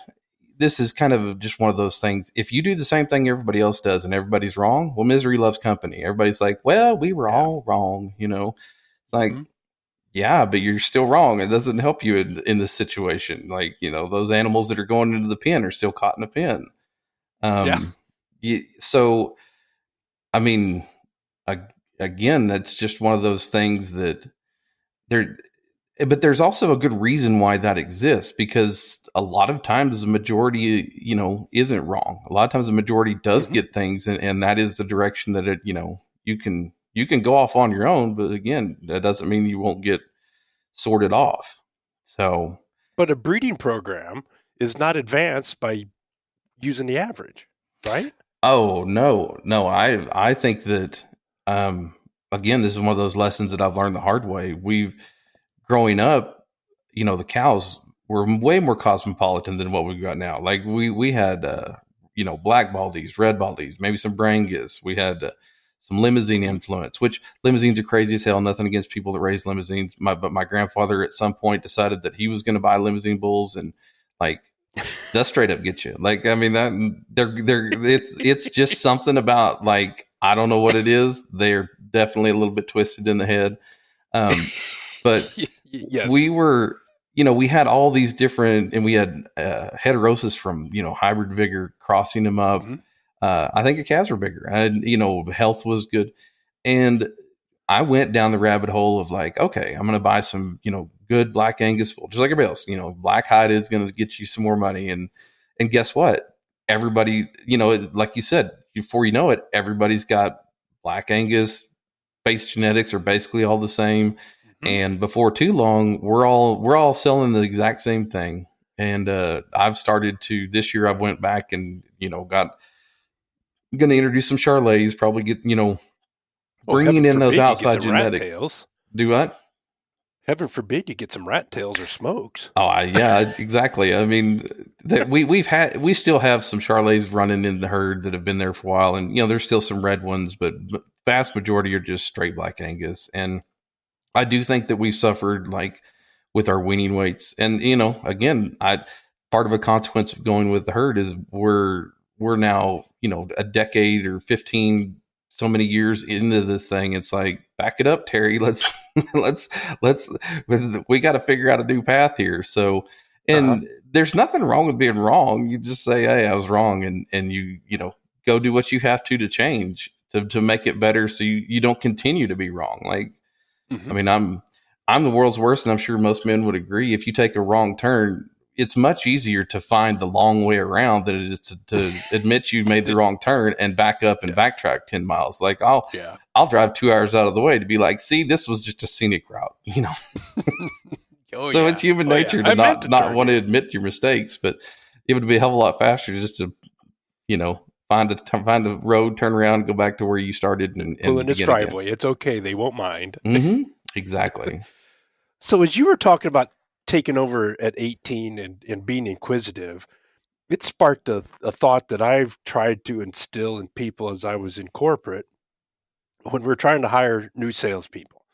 this is kind of just one of those things. If you do the same thing everybody else does and everybody's wrong, well, misery loves company. Everybody's like, well, we were all wrong. It's like, yeah, but you're still wrong. It doesn't help you in this situation. Like, those animals that are going into the pen are still caught in a pen. So, I mean, again, that's just one of those things that but there's also a good reason why that exists, because a lot of times the majority, isn't wrong. A lot of times the majority does get things, and that is the direction that it, you can go off on your own, but again, that doesn't mean you won't get sorted off. So, but a breeding program is not advanced by using the average, right? Oh, no. I think that, again, this is one of those lessons that I've learned the hard way. Growing up, the cows were way more cosmopolitan than what we've got now. Like we had black baldies, red baldies, maybe some brangus. We had some limousine influence, which limousines are crazy as hell. Nothing against people that raise limousines. But my grandfather at some point decided that he was going to buy limousine bulls, and like they'll straight up get you. Like, I mean, that it's just something about, like, I don't know what it is. They're definitely a little bit twisted in the head. But Yes. we were, we had all these different, and we had heterosis from, hybrid vigor crossing them up. Mhm. I think the calves were bigger, and, health was good. And I went down the rabbit hole of like, okay, I'm going to buy some, good black Angus bull, just like everybody else. Black hided is going to get you some more money, and guess what? Everybody, like you said, before you know it, everybody's got black Angus base genetics are basically all the same, and before too long, we're all selling the exact same thing. And I've started to this year. I went back and got going to introduce some Charolais. Probably get bringing in those outside genetics. Rat tails. Do what? Heaven forbid you get some rat tails or smokes. Oh, yeah, exactly. I mean, we still have some Charolais running in the herd that have been there for a while, and there's still some red ones, but vast majority are just straight black Angus. And I do think that we've suffered like with our weaning weights, and again, part of a consequence of going with the herd is we're now a decade or 15 so many years into this thing. It's like, back it up, Terry. Let's we got to figure out a new path here. So, and there's nothing wrong with being wrong. You just say, hey, I was wrong, and you go do what you have to change to make it better, so you don't continue to be wrong. Like, I mean, I'm the world's worst, and I'm sure most men would agree. If you take a wrong turn, it's much easier to find the long way around than it is to admit you made the wrong turn and back up and backtrack 10 miles. Like, I'll drive 2 hours out of the way to be like, see, this was just a scenic route, So it's human nature to not want to admit your mistakes, but it would be a hell of a lot faster just to, find a road, turn around, go back to where you started, and pull in this driveway. Again. It's okay. They won't mind. Mm-hmm. Exactly. So as you were talking about taking over at 18 and being inquisitive, it sparked a thought that I've tried to instill in people as I was in corporate when we're trying to hire new salespeople.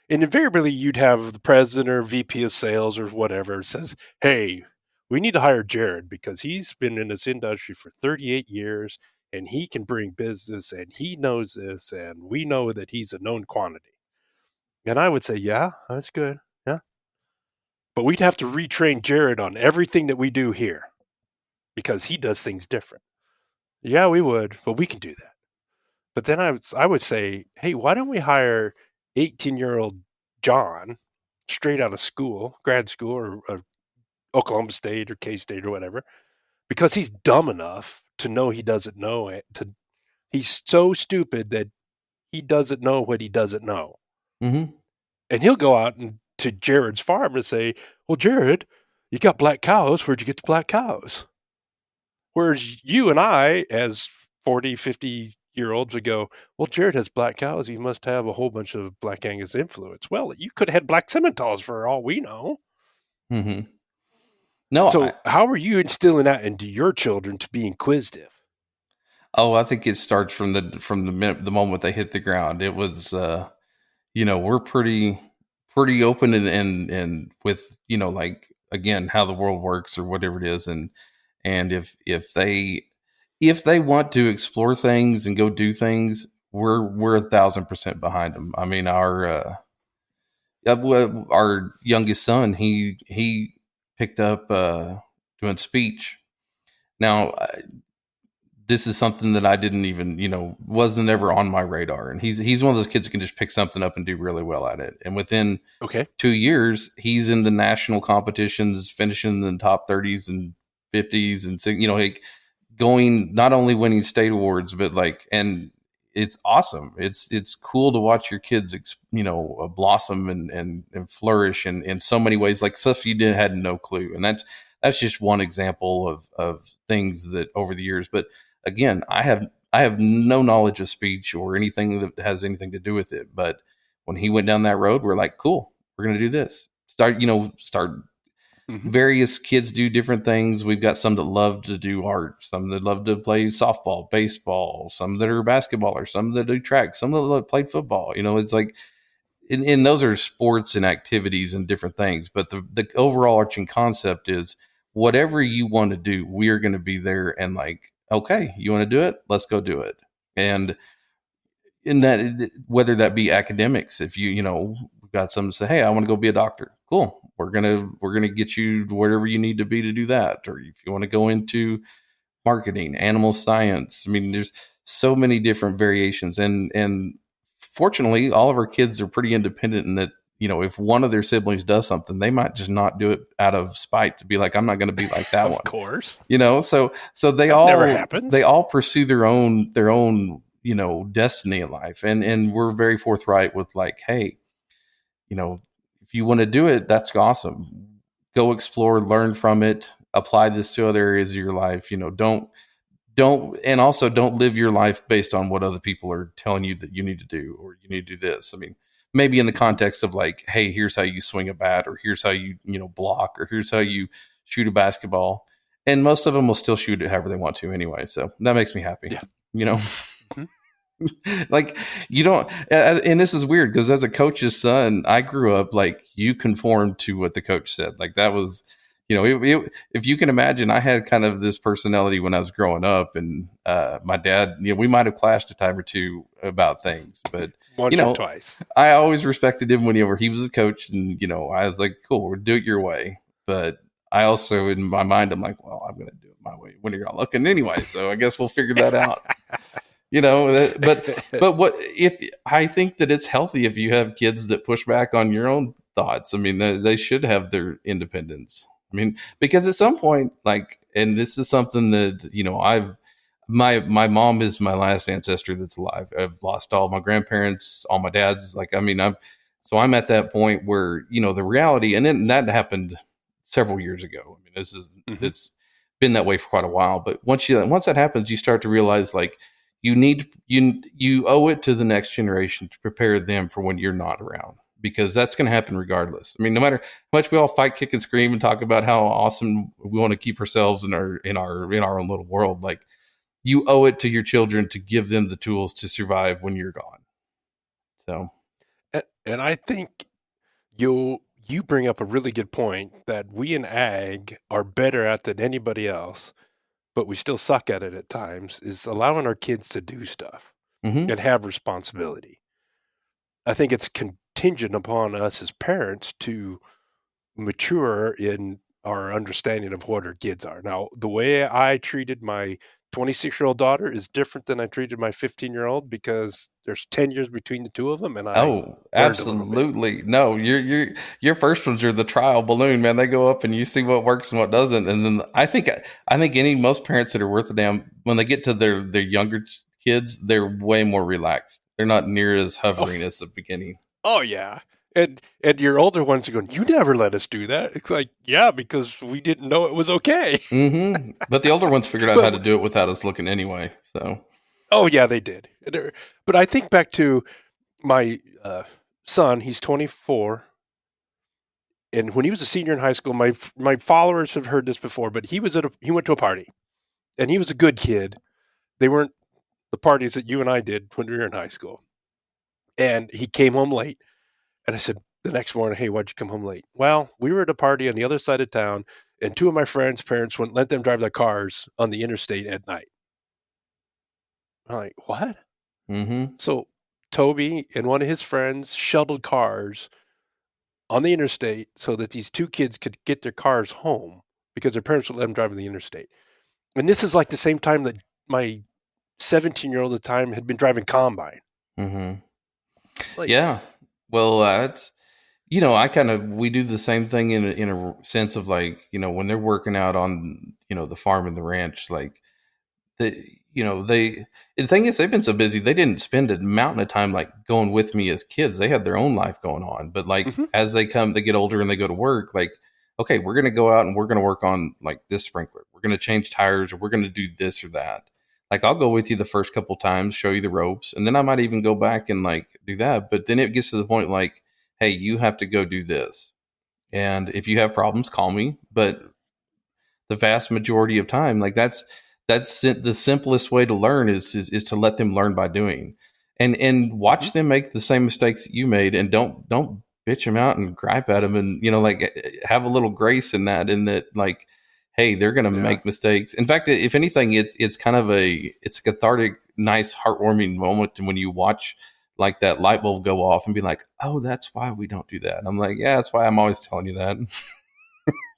And invariably, you'd have the president or VP of sales or whatever says, hey, we need to hire Jerod because he's been in this industry for 38 years and he can bring business and he knows this and we know that he's a known quantity. And I would say, yeah, that's good. Yeah. But we'd have to retrain Jerod on everything that we do here because he does things different. Yeah, we would, but we can do that. But then I would say, hey, why don't we hire 18-year-old John straight out of school, grad school, or Oklahoma State or K-State or whatever, because he's dumb enough to know he doesn't know it. He's so stupid that he doesn't know what he doesn't know. Mm-hmm. And he'll go out to Jerod's farm and say, well, Jerod, you got black cows. Where'd you get the black cows? Whereas you and I, as 40, 50-year-olds, would go, well, Jerod has black cows. He must have a whole bunch of black Angus influence. Well, you could have had black Simmentals for all we know. Mm-hmm. No. So how are you instilling that into your children to be inquisitive? Oh, I think it starts from the moment they hit the ground. It was, we're pretty open and with, like, again, how the world works or whatever it is. And if they want to explore things and go do things, we're 1,000% behind them. I mean, our youngest son, he picked up doing speech. Now, this is something that I didn't even, wasn't ever on my radar. And he's one of those kids that can just pick something up and do really well at it. And within 2 years, he's in the national competitions, finishing in the top 30s and 50s, and like going, not only winning state awards, but like, and it's awesome. It's cool to watch your kids, blossom and flourish in so many ways, like stuff you had no clue. And that's just one example of things that over the years. But again, I have no knowledge of speech or anything that has anything to do with it. But when he went down that road, we're like, cool, we're going to do this. Start Hmm. various kids do different things. We've got some that love to do art, some that love to play softball, baseball, some that are basketballers, some that do track, some that love play football. It's like, and those are sports and activities and different things. But the overall arching concept is whatever you want to do, we are going to be there and like, okay, you want to do it? Let's go do it. And in that, whether that be academics, if we've got some say, hey, I want to go be a doctor. Cool. We're gonna get you wherever you need to be to do that. Or if you want to go into marketing, animal science. I mean, there's so many different variations, and fortunately, all of our kids are pretty independent in that. If one of their siblings does something, they might just not do it out of spite to be like, I'm not going to be like that Of one. course. So they That never all happens. they all pursue their own destiny in life, and we're very forthright with like, hey, if you want to do it, that's awesome. Go explore, learn from it, apply this to other areas of your life. And also don't live your life based on what other people are telling you that you need to do, or you need to do this. I mean, maybe in the context of like, hey, here's how you swing a bat, or here's how you block, or here's how you shoot a basketball. And most of them will still shoot it however they want to anyway. So that makes me happy. Yeah. Mhm. Like, you don't, and this is weird because as a coach's son, I grew up like you conformed to what the coach said. Like that was, if you can imagine, I had kind of this personality when I was growing up, and my dad, we might have clashed a time or two about things, but Once or twice. I always respected him whenever he was a coach, and I was like, cool, we'll do it your way. But I also, in my mind, I'm like, well, I'm going to do it my way when you're not looking anyway. So I guess we'll figure that out. But what if I think that it's healthy if you have kids that push back on your own thoughts? I mean, they should have their independence. I mean, because at some point, like, and this is something that my mom is my last ancestor that's alive. I've lost all my grandparents, all my dads. Like, I mean, I'm at that point where the reality, and then that happened several years ago. I mean, it's been that way for quite a while. But once that happens, you start to realize like you owe it to the next generation to prepare them for when you're not around, because that's going to happen regardless. I mean, no matter how much we all fight, kick, and scream and talk about how awesome we want to keep ourselves in our own little world, like you owe it to your children to give them the tools to survive when you're gone. So, and I think you bring up a really good point that we in ag are better at than anybody else, but we still suck at it at times, is allowing our kids to do stuff and have responsibility. I think it's contingent upon us as parents to mature in our understanding of what our kids are. Now, the way I treated my 26-year-old daughter is different than I treated my 15-year-old because there's 10 years between the two of them, and I learned a little bit. Absolutely. No, your first ones are the trial balloon, man. They go up and you see what works and what doesn't. And then I think most parents that are worth a damn, when they get to their younger kids, they're way more relaxed. They're not near as hovering as the beginning. Oh yeah. And your older ones are going, you never let us do that. It's like, yeah, because we didn't know it was okay. But the older ones figured out how to do it without us looking anyway. So, oh yeah, they did. But I think back to my son. He's 24, and when he was a senior in high school, my followers have heard this before, but he went to a party, and he was a good kid. They weren't the parties that you and I did when we were in high school. And he came home late. And I said the next morning, hey, why'd you come home late? Well, we were at a party on the other side of town, and two of my friends' parents wouldn't let them drive their cars on the interstate at night. I'm like, what? So Toby and one of his friends shuttled cars on the interstate so that these two kids could get their cars home because their parents would let them drive on the interstate. And this is like the same time that my 17-year-old at the time had been driving combine. Like, yeah. Well, it's, we do the same thing in a sense of like, when they're working out on, the farm and the ranch, like the thing is, they've been so busy, they didn't spend a mountain of time like going with me as kids. They had their own life going on. But like, as they get older and they go to work, like, okay, we're going to go out and we're going to work on like this sprinkler. We're going to change tires, or we're going to do this or that. Like, I'll go with you the first couple times, show you the ropes, and then I might even go back and like do that. But then it gets to the point like, hey, you have to go do this. And if you have problems, call me. But the vast majority of time, like that's the simplest way to learn is to let them learn by doing, and Hmm. watch them make the same mistakes that you made, and don't bitch them out and gripe at them, and like have a little grace in that, like, hey, they're going to Yeah. make mistakes. In fact, if anything, it's kind of it's a cathartic, nice, heartwarming moment when you watch like that light bulb go off and be like, oh, that's why we don't do that. And I'm like, yeah, that's why I'm always telling you that.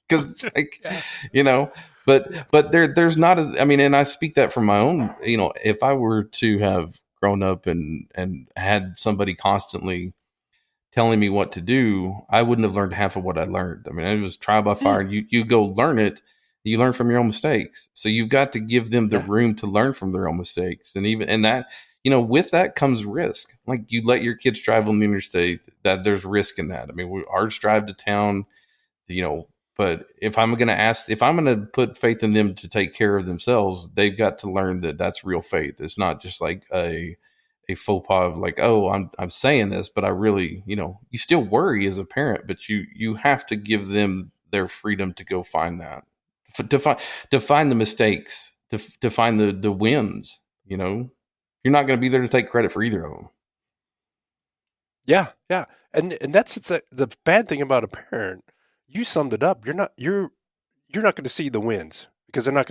Because it's like, Yeah. you know, but there's not as, I mean, and I speak that from my own, if I were to have grown up and had somebody constantly telling me what to do, I wouldn't have learned half of what I learned. I mean, it was trial by Mm. fire. You go learn it. You learn from your own mistakes. So you've got to give them the Yeah. room to learn from their own mistakes. And even, and that, with that comes risk. Like, you let your kids drive on the interstate, that there's risk in that. I mean, ours drive to town, you know, but if I'm going to put faith in them to take care of themselves, they've got to learn that that's real faith. It's not just like a faux pas of like, oh, I'm saying this, but I really, you still worry as a parent, but you have to give them their freedom to go find that, to find the mistakes, to find the wins. You're not going to be there to take credit for either of them. Yeah. Yeah. And that's the bad thing about a parent. You summed it up. You're not going to see the wins because you're not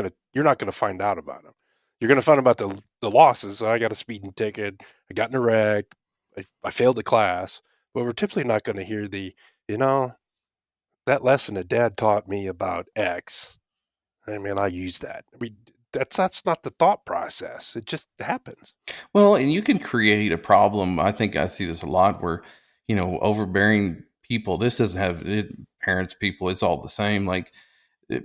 going to find out about them. You're going to find about the losses. So I got a speeding ticket. I got in a wreck. I failed the class. But we're typically not going to hear you know, that lesson that dad taught me about X. I mean, I use that. I mean, that's not the thought process. It just happens. Well, and you can create a problem. I think I see this a lot where, overbearing people, this doesn't have parents, people, it's all the same. Like, it,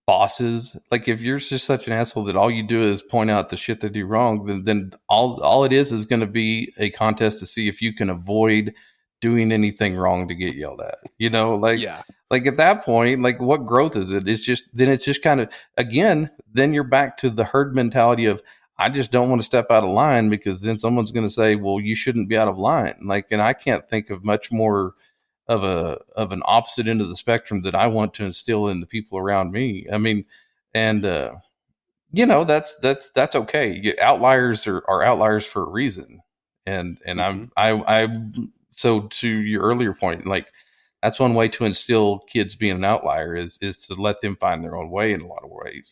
bosses, like, if you're just such an asshole that all you do is point out the shit they do wrong, then all it is going to be a contest to see if you can avoid doing anything wrong to get yelled at. Yeah. Like at that point, like, what growth is it? It's just kind of, again, then you're back to the herd mentality of, I just don't want to step out of line because then someone's going to say, well, you shouldn't be out of line. Like, and I can't think of much more of an opposite end of the spectrum that I want to instill in the people around me. I mean, and that's okay. Outliers are outliers for a reason. And Hmm. I so to your earlier point, like, that's one way to instill kids being an outlier is to let them find their own way in a lot of ways.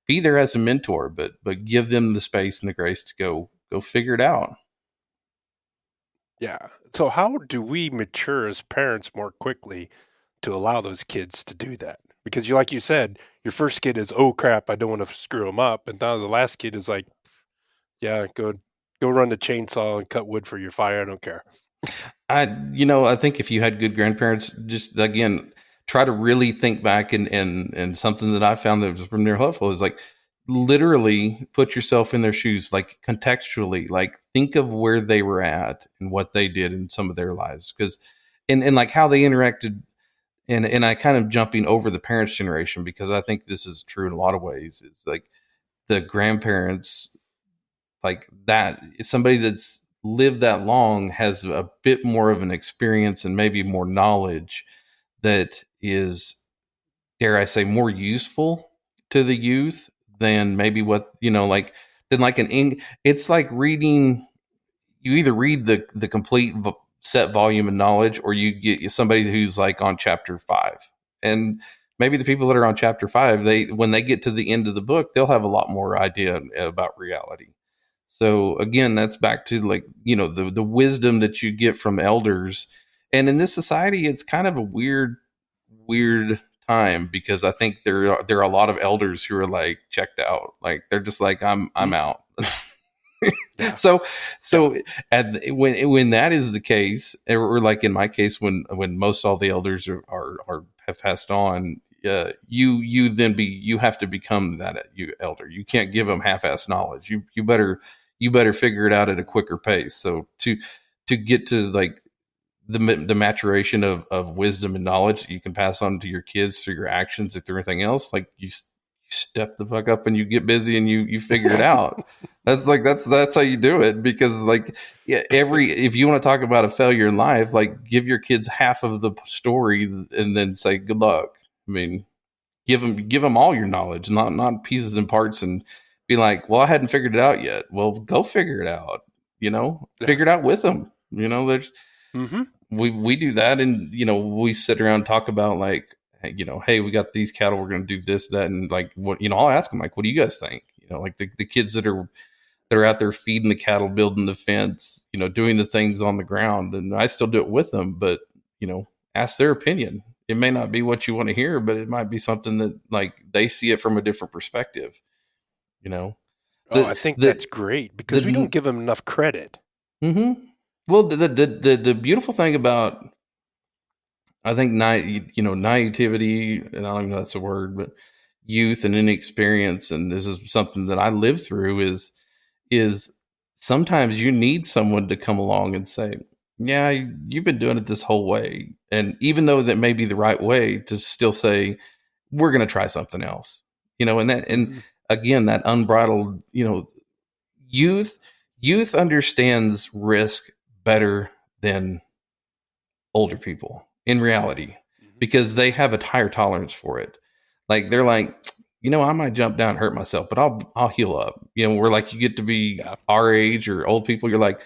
Be there as a mentor, but give them the space and the grace to go figure it out. Yeah. So how do we mature as parents more quickly to allow those kids to do that? Because like you said, your first kid is, oh crap, I don't want to screw them up, and now the last kid is like, yeah, go run the chainsaw and cut wood for your fire. I don't care. I think if you had good grandparents, just again, try to really think back, and something that I found that was from their helpful is like, literally put yourself in their shoes, like contextually, like think of where they were at and what they did in some of their lives. Because and like how they interacted, and I kind of jumping over the parents' generation, because I think this is true in a lot of ways, is like the grandparents, like that, somebody that's lived that long has a bit more of an experience and maybe more knowledge that is, dare I say, more useful to the youth than maybe what, like, than like it's like reading. You either read the complete set volume of knowledge, or you get somebody who's like on chapter 5. And maybe the people that are on chapter 5, they, when they get to the end of the book, they'll have a lot more idea about reality. So again, that's back to, like, the wisdom that you get from elders. And in this society, it's kind of a weird time, because I think there are a lot of elders who are like checked out. Like, they're just like, I'm Mm. out. Yeah. so Yeah. so when that is the case, or like in my case, when most all the elders are have passed on, you have to become that you elder. You can't give them half-ass knowledge. You better figure it out at a quicker pace. So to get to, like, the maturation of wisdom and knowledge that you can pass on to your kids through your actions and through everything else, like, step the fuck up and you get busy and you figure it out. That's how you do it, because like, yeah, if you want to talk about a failure in life, like give your kids half of the story and then say good luck. I mean, give them all your knowledge, not pieces and parts, and be like, well, I hadn't figured it out yet. Well, go figure it out. Yeah. Figure it out with them. There's Mm-hmm. we do that, and we sit around and talk about like, hey, we got these cattle, we're going to do this, that, and like what I'll ask them like, what do you guys think? Like the kids that are out there feeding the cattle, building the fence, doing the things on the ground, and I still do it with them, but ask their opinion. It may not be what you want to hear, but it might be something that like they see it from a different perspective. You know, Oh, the I think the that's great because we don't the give them enough credit. mm-hmm. Well, the beautiful thing about, I think, naivety, and I don't even know if that's a word, but youth and inexperience, and this is something that I lived through, is sometimes you need someone to come along and say, yeah, you've been doing it this whole way. And even though that may be the right way, to still say, we're going to try something else, and Mm-hmm. again, that unbridled, youth, youth understands risk better than older people in reality, Mm-hmm. because they have a higher tolerance for it. Like they're like, I might jump down and hurt myself, but I'll heal up. We're like, you get to be Yeah. our age or old people, you're like,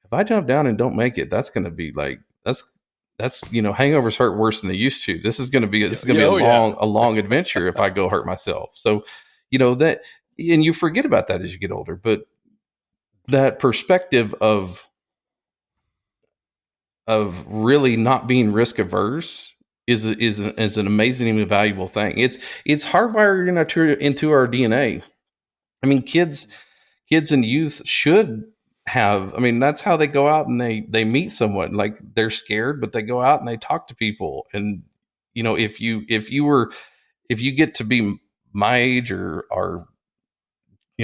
if I jump down and don't make it, that's going to be like, that's hangovers hurt worse than they used to. This Yeah. is going to Yeah. be Oh, yeah. a long adventure if I go hurt myself. So, that, and you forget about that as you get older, but that perspective of really not being risk averse is an amazingly valuable thing. It's hardwired into our DNA. I mean, kids and youth should have. I mean, that's how they go out and they meet someone. Like they're scared, but they go out and they talk to people. And if you get to be my age or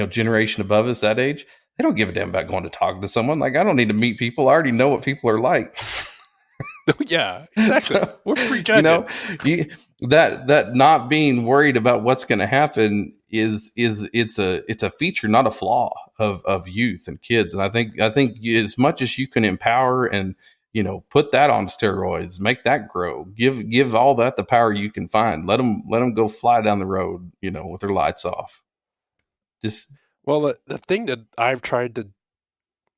generation above us, that age, they don't give a damn about going to talk to someone. Like I don't need to meet people. I already know what people are like. Yeah. Exactly. So, We're you prejudging. know, you, that not being worried about what's going to happen is it's a feature, not a flaw of youth and kids. And I think as much as you can empower and put that on steroids, make that grow, give all that the power you can find. Let them go fly down the road, with their lights off. Just Well, the thing that I've tried to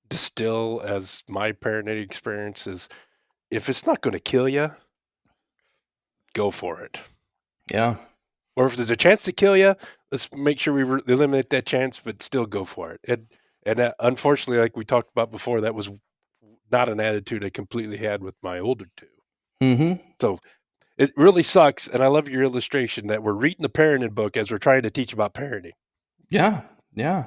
distill as my parenting experience is if it's not going to kill you, go for it. yeah, Or if there's a chance to kill you, let's make sure we eliminate that chance, but still go for it. And unfortunately, like we talked about before, that was not an attitude I completely had with my older two. mm-hmm. So it really sucks. And I love your illustration that we're reading the parenting book as we're trying to teach about parenting. Yeah, yeah.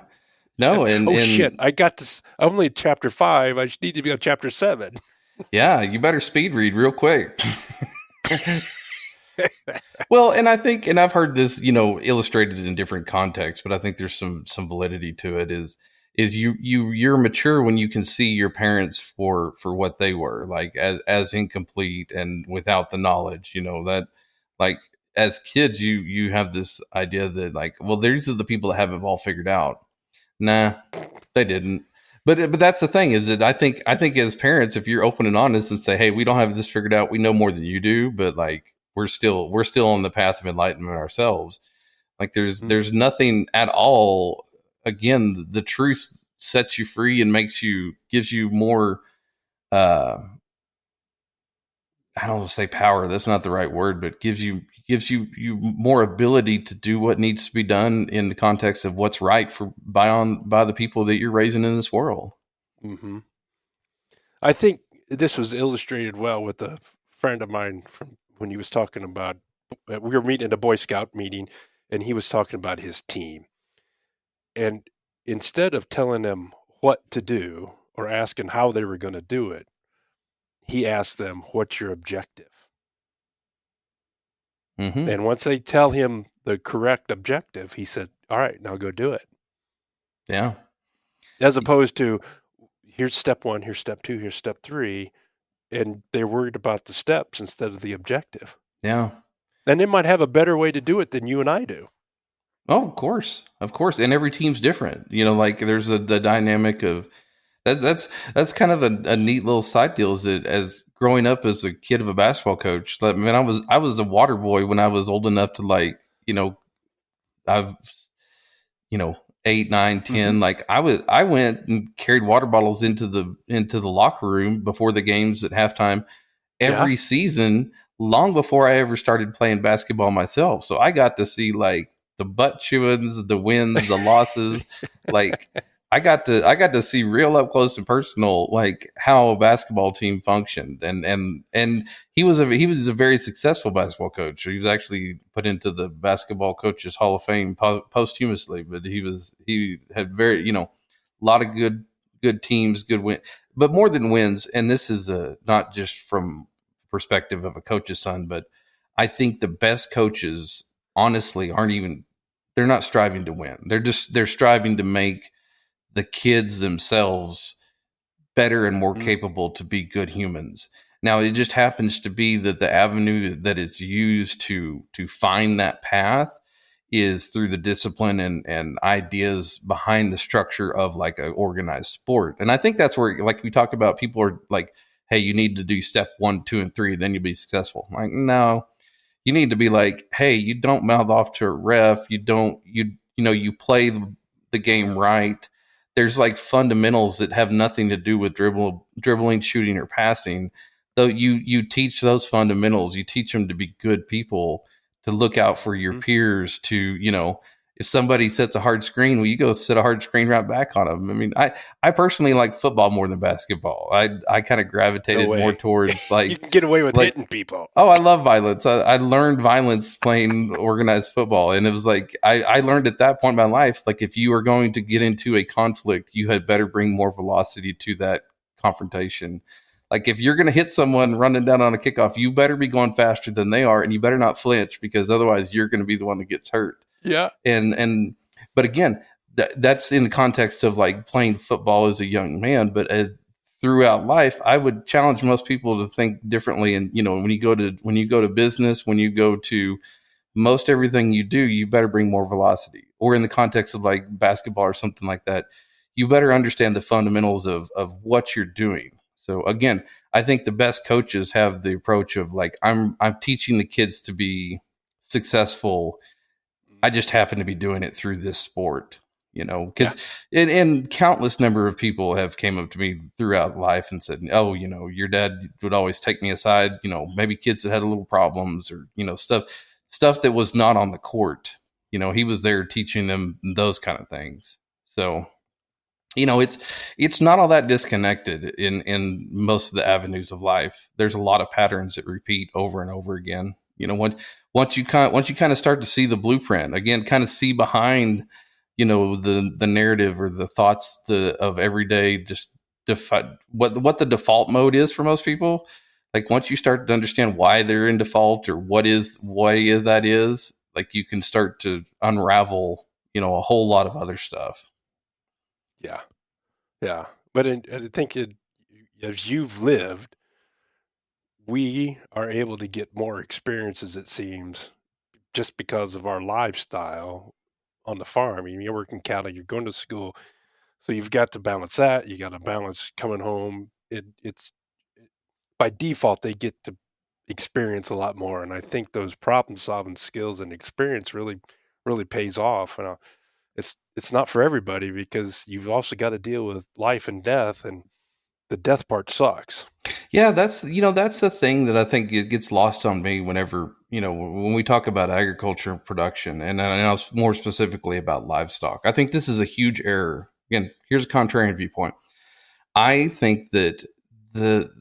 No, and Oh shit! and I got this. I'm only at chapter 5. I just need to be on chapter 7. yeah, you better speed read real quick. Well, and I think, and I've heard this, illustrated in different contexts, but I think there's some validity to it. Is you're mature when you can see your parents for what they were, like as incomplete and without the knowledge. That, like, as kids, you have this idea that like, well, these are the people that have it all figured out. Nah, they didn't. But that's the thing, is that I think as parents, if you're open and honest and say, hey, we don't have this figured out, we know more than you do, but like we're still on the path of enlightenment ourselves. Like there's nothing at all. Again, the truth sets you free and gives you more. I don't want to say power. That's not the right word, but gives you more ability to do what needs to be done in the context of what's right by the people that you're raising in this world. Mm-hmm. I think this was illustrated well with a friend of mine from when he was talking about. We were meeting at a Boy Scout meeting, and he was talking about his team. And instead of telling them what to do or asking how they were going to do it, he asked them, "What's your objective?" Mm-hmm. And once they tell him the correct objective, he said, "All right, now go do it." Yeah. As opposed to, here's step 1, here's step 2, here's step 3, and they're worried about the steps instead of the objective. Yeah. And they might have a better way to do it than you and I do. Oh, of course, and every team's different. You know, like there's the dynamic of that's kind of a neat little side deal. Is that as growing up as a kid of a basketball coach, like, man, I was a water boy when I was old enough to like, I've you know 8, 9, Hmm. 10. Like I went and carried water bottles into the locker room before the games at halftime Yeah. every season, long before I ever started playing basketball myself. So I got to see like the butt chewings, the wins, the losses. Like I got to see real up close and personal like how a basketball team functioned. And he was a very successful basketball coach. He was actually put into the Basketball Coaches Hall of Fame posthumously, but he had very, a lot of good teams, good win, but more than wins. And this is not just from perspective of a coach's son, but I think the best coaches honestly aren't even, they're not striving to win. They're striving to make the kids themselves better and more Mhm. capable to be good humans. Now it just happens to be that the avenue that it's used to find that path is through the discipline and ideas behind the structure of like an organized sport. And I think that's where, like we talk about, people are like, hey, you need to do step 1, 2, and 3, then you'll be successful. I'm like, no, you need to be like, hey, you don't mouth off to a ref. You don't, you play the game right. There's like fundamentals that have nothing to do with dribbling, shooting, or passing. Though you teach those fundamentals, you teach them to be good people, to look out for your Mhm. peers, to, if somebody sets a hard screen, well, you go set a hard screen right back on them. I mean, I personally like football more than basketball. I kind of No gravitated more way. towards You can get away with like hitting people. oh, I love violence. I learned violence playing organized football. And it was like, I learned at that point in my life, like if you are going to get into a conflict, you had better bring more velocity to that confrontation. Like if you're going to hit someone running down on a kickoff, you better be going faster than they are, and you better not flinch, because otherwise you're going to be the one that gets hurt. Yeah. But again, that's in the context of like playing football as a young man. But throughout life, I would challenge most people to think differently. And when you go to business, when you go to most everything you do, you better bring more velocity. Or in the context of like basketball or something like that, you better understand the fundamentals of what you're doing. So again, I think the best coaches have the approach of like, I'm teaching the kids to be successful. I just happen to be doing it through this sport, Yeah. because and countless number of people have came up to me throughout life and said, oh, your dad would always take me aside, maybe kids that had a little problems, or, stuff that was not on the court. He was there teaching them those kind of things. So, it's not all that disconnected in most of the avenues of life. There's a lot of patterns that repeat over and over again. Once you kind of start to see the blueprint again, kind of see behind, the narrative or the thoughts of everyday, just what the default mode is for most people. Like once you start to understand why they're in default, or what is that is, like you can start to unravel, a whole lot of other stuff. Yeah. Yeah. But I think as you've lived, we are able to get more experiences, it seems, just because of our lifestyle on the farm. I mean, you're working cattle, you're going to school, so you've got to balance that. You got to balance coming home. It's by default they get to experience a lot more, and I think those problem solving skills and experience really pays off. And it's not for everybody, because you've also got to deal with life and death, and the death part sucks. Yeah, that's the thing that I think it gets lost on me whenever, when we talk about agriculture and production, and I know more specifically about livestock. I think this is a huge error. Again, here's a contrarian viewpoint. I think that the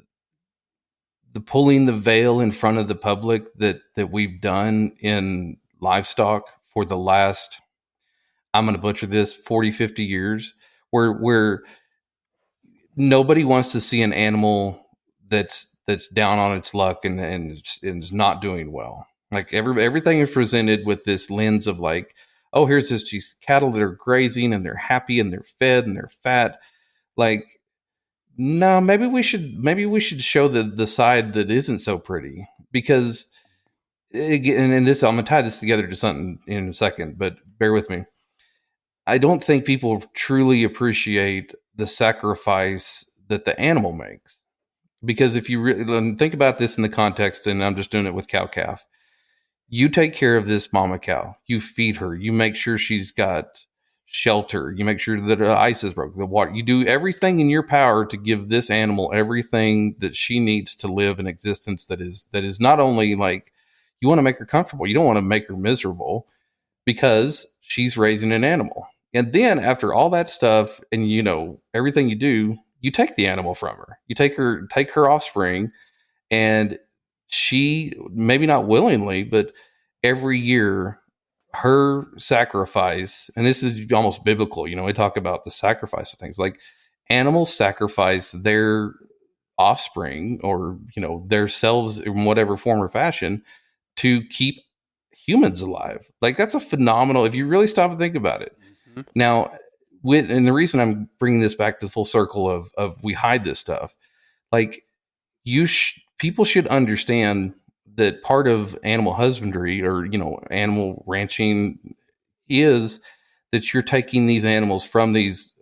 the pulling the veil in front of the public that we've done in livestock for the last, I'm going to butcher this, 40, 50 years, where nobody wants to see an animal that's down on its luck and is not doing well. Like everything is presented with this lens of like, oh, here's these cattle that are grazing and they're happy and they're fed and they're fat. Like, no, maybe we should show the side that isn't so pretty, because again, and this, I'm gonna tie this together to something in a second, but bear with me. I don't think people truly appreciate the sacrifice that the animal makes. Because if you really think about this in the context, and I'm just doing it with cow calf, you take care of this mama cow, you feed her, you make sure she's got shelter, you make sure that the ice is broken, the water, you do everything in your power to give this animal everything that she needs to live an existence that is not only like, you want to make her comfortable, you don't want to make her miserable, because she's raising an animal. And then after all that stuff, and everything you do, you take the animal from her. You take her offspring, and she, maybe not willingly, but every year her sacrifice, and this is almost biblical, we talk about the sacrifice of things, like animals sacrifice their offspring, or their selves in whatever form or fashion, to keep humans alive. Like, that's a phenomenal, if you really stop and think about it. Mm-hmm. Now, and the reason I'm bringing this back to the full circle of we hide this stuff, like, people should understand that part of animal husbandry, or animal ranching, is that you're taking these animals from these,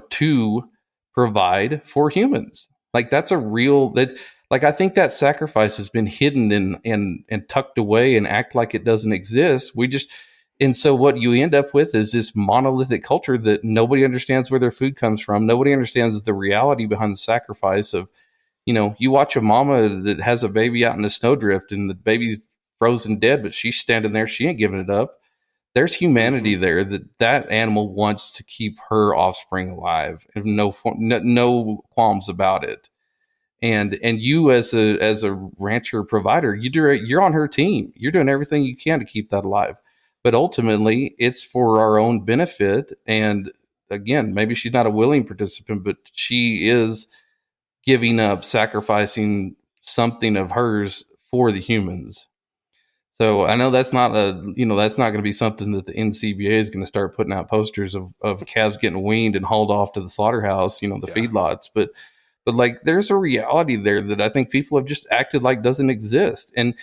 to provide for humans. Like, that's a real, that, like, I think that sacrifice has been hidden and tucked away and act like it doesn't exist. And so what you end up with is this monolithic culture that nobody understands where their food comes from. Nobody understands the reality behind the sacrifice of, you watch a mama that has a baby out in a snowdrift and the baby's frozen dead, but she's standing there. She ain't giving it up. There's humanity there that animal wants to keep her offspring alive, and no qualms about it. And you, as a rancher provider, you're on her team. You're doing everything you can to keep that alive. But ultimately, it's for our own benefit. And again, maybe she's not a willing participant, but she is giving up, sacrificing something of hers for the humans. So I know that's not that's not going to be something that the NCBA is going to start putting out posters of calves getting weaned and hauled off to the slaughterhouse, the feedlots. But like, there's a reality there that I think people have just acted like doesn't exist. And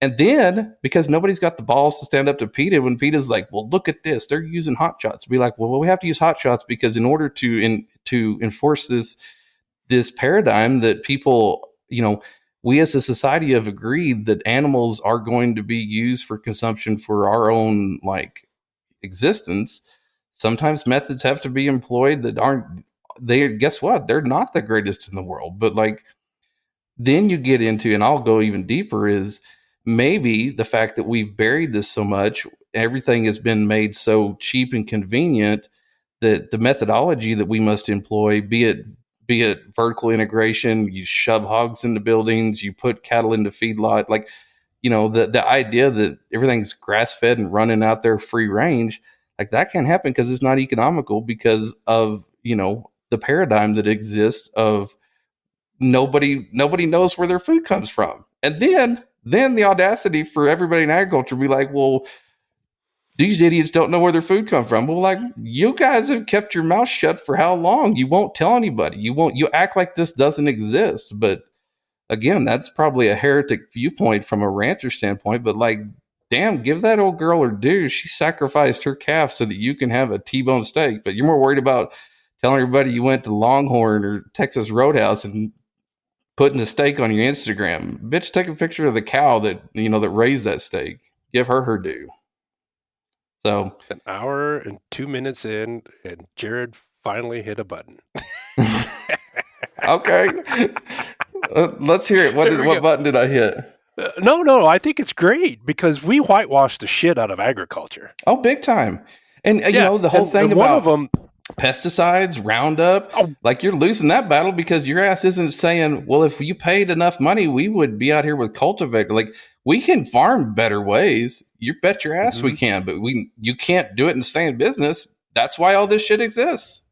then, because nobody's got the balls to stand up to PETA, when PETA's like, well, look at this, they're using hot shots. Be like, well, we have to use hot shots because in order to enforce this paradigm that people, we as a society have agreed that animals are going to be used for consumption for our own, like, existence. Sometimes methods have to be employed that aren't, guess what? They're not the greatest in the world. But like, then you get into, and I'll go even deeper, is maybe the fact that we've buried this so much, everything has been made so cheap and convenient that the methodology that we must employ, be it vertical integration, you shove hogs into buildings, you put cattle into feedlot, like, the idea that everything's grass fed and running out there free range, like, that can't happen because it's not economical, because of, the paradigm that exists of nobody knows where their food comes from. And then the audacity for everybody in agriculture to be like, well, these idiots don't know where their food comes from. Well, like, you guys have kept your mouth shut for how long? You won't tell anybody. You act like this doesn't exist. But again, that's probably a heretic viewpoint from a rancher standpoint. But like, damn, give that old girl her due. She sacrificed her calf so that you can have a T-bone steak. But you're more worried about telling everybody you went to Longhorn or Texas Roadhouse and putting a steak on your Instagram. Bitch, take a picture of the cow that raised that steak. Give her due. So, an hour and 2 minutes in, and Jerod finally hit a button. Okay. Let's hear it. What button did I hit? No. I think it's great because we whitewash the shit out of agriculture. Oh, big time. And, the whole thing about one of them, pesticides, Roundup, like, you're losing that battle because your ass isn't saying, well, if you paid enough money, we would be out here with cultivator. Like, we can farm better ways. You bet your ass we can, but you can't do it and stay in business. That's why all this shit exists.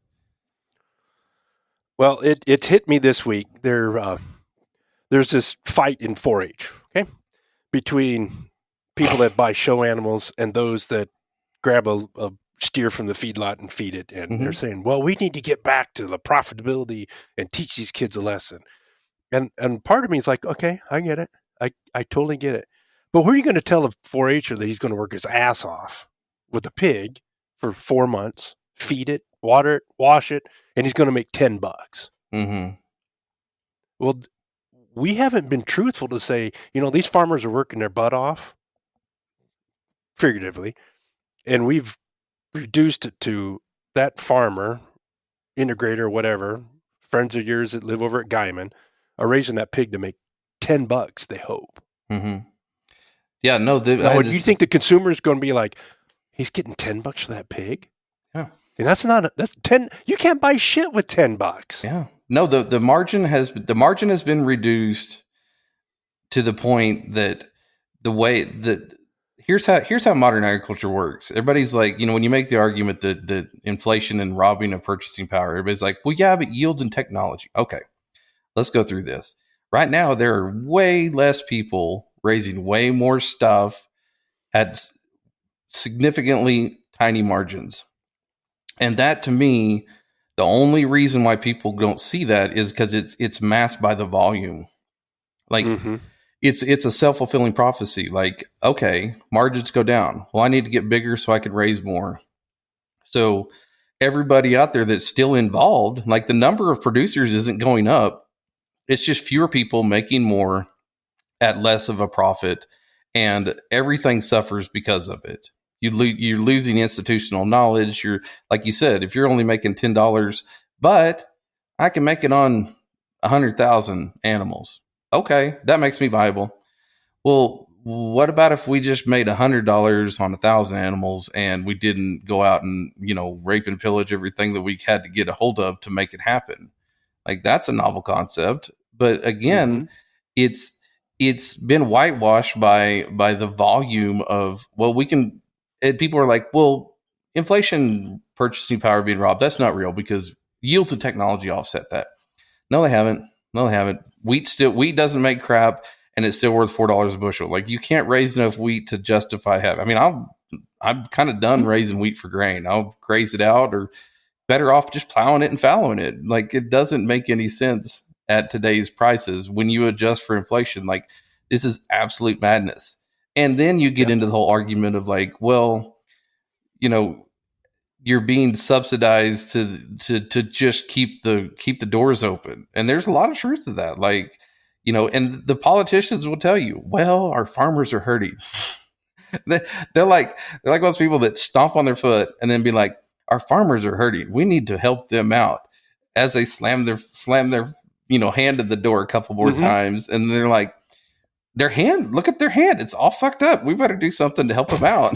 Well, it's hit me this week. There's this fight in 4-H, okay, between people that buy show animals and those that grab a steer from the feedlot and feed it. And they're saying, well, we need to get back to the profitability and teach these kids a lesson. And part of me is like, okay, I get it. I totally get it. But where are you going to tell a 4-H'er that he's going to work his ass off with a pig for 4 months, feed it, water it, wash it, and he's going to make $10. Mm-hmm. Well, we haven't been truthful to say, these farmers are working their butt off, figuratively, and we've reduced it to that farmer, integrator, whatever, friends of yours that live over at Guyman, are raising that pig to make $10, they hope. Mm-hmm. Yeah, no. Do you think the consumer is going to be like, he's getting $10 for that pig? Yeah. And that's 10. You can't buy shit with $10. Yeah. No, the margin has been reduced to the point that the way that here's how modern agriculture works. Everybody's like, when you make the argument that inflation and robbing of purchasing power, everybody's like, well, yeah, but yields and technology. Okay, let's go through this. Right now, there are way less people raising way more stuff at significantly tiny margins. And that, to me, the only reason why people don't see that is because it's masked by the volume. Like, it's a self-fulfilling prophecy. Like, okay, margins go down. Well, I need to get bigger so I can raise more. So everybody out there that's still involved, like the number of producers isn't going up. It's just fewer people making more at less of a profit, and everything suffers because of it. You're losing institutional knowledge. You're, like you said, if you're only making $10, but I can make it on 100,000 animals. Okay, that makes me viable. Well, what about if we just made $100 on 1,000 animals and we didn't go out and, rape and pillage everything that we had to get a hold of to make it happen? Like, that's a novel concept. But again, it's been whitewashed by the volume of, well, we can, and people are like, well, inflation, purchasing power being robbed, that's not real because yields and technology offset that. No, they haven't. Wheat doesn't make crap, and it's still worth $4 a bushel. Like, you can't raise enough wheat to justify having. I mean, I'm kind of done raising wheat for grain. I'll graze it out, or better off just plowing it and fallowing it. Like, it doesn't make any sense at today's prices when you adjust for inflation. Like, this is absolute madness. And then you get into the whole argument of like, well, you're being subsidized to just keep the doors open. And there's a lot of truth to that. Like, and the politicians will tell you, well, our farmers are hurting. they're like those people that stomp on their foot and then be like, our farmers are hurting. We need to help them out, as they slam their hand at the door a couple more times. And they're like, look at their hand. It's all fucked up. We better do something to help them out.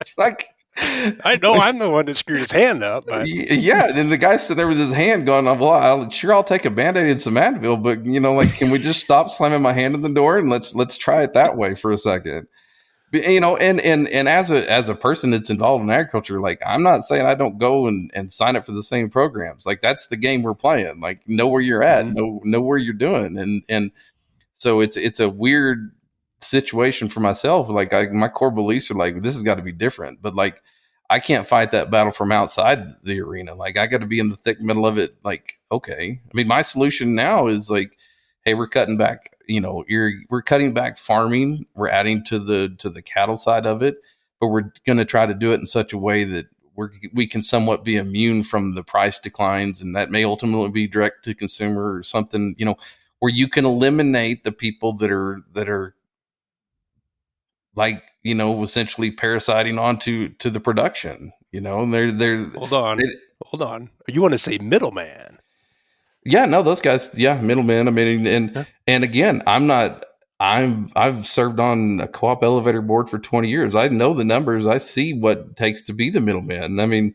It's like, I know I'm the one that screwed his hand up. But. Yeah, and the guy's sitting there with his hand going, well, I'll take a Band-Aid and some Advil, but can we just stop slamming my hand in the door and let's try it that way for a second? And as a person that's involved in agriculture, like, I'm not saying I don't go and sign up for the same programs. Like, that's the game we're playing. Like, know where you're at, know where you're doing, and so it's a weird situation for myself. Like, my core beliefs are like, this has got to be different, but like, I can't fight that battle from outside the arena. Like, I got to be in the thick middle of it. Like, okay, I mean, my solution now is like, hey, we're cutting back. We're cutting back farming. We're adding to the cattle side of it, but we're going to try to do it in such a way that we can somewhat be immune from the price declines, and that may ultimately be direct to consumer or something. Where you can eliminate the people that are like, essentially parasiting onto the production. They're hold on. You want to say middleman? Yeah, no, those guys. Yeah, middlemen. I mean, and again, I've served on a co-op elevator board for 20 years. I know the numbers. I see what it takes to be the middleman. I mean,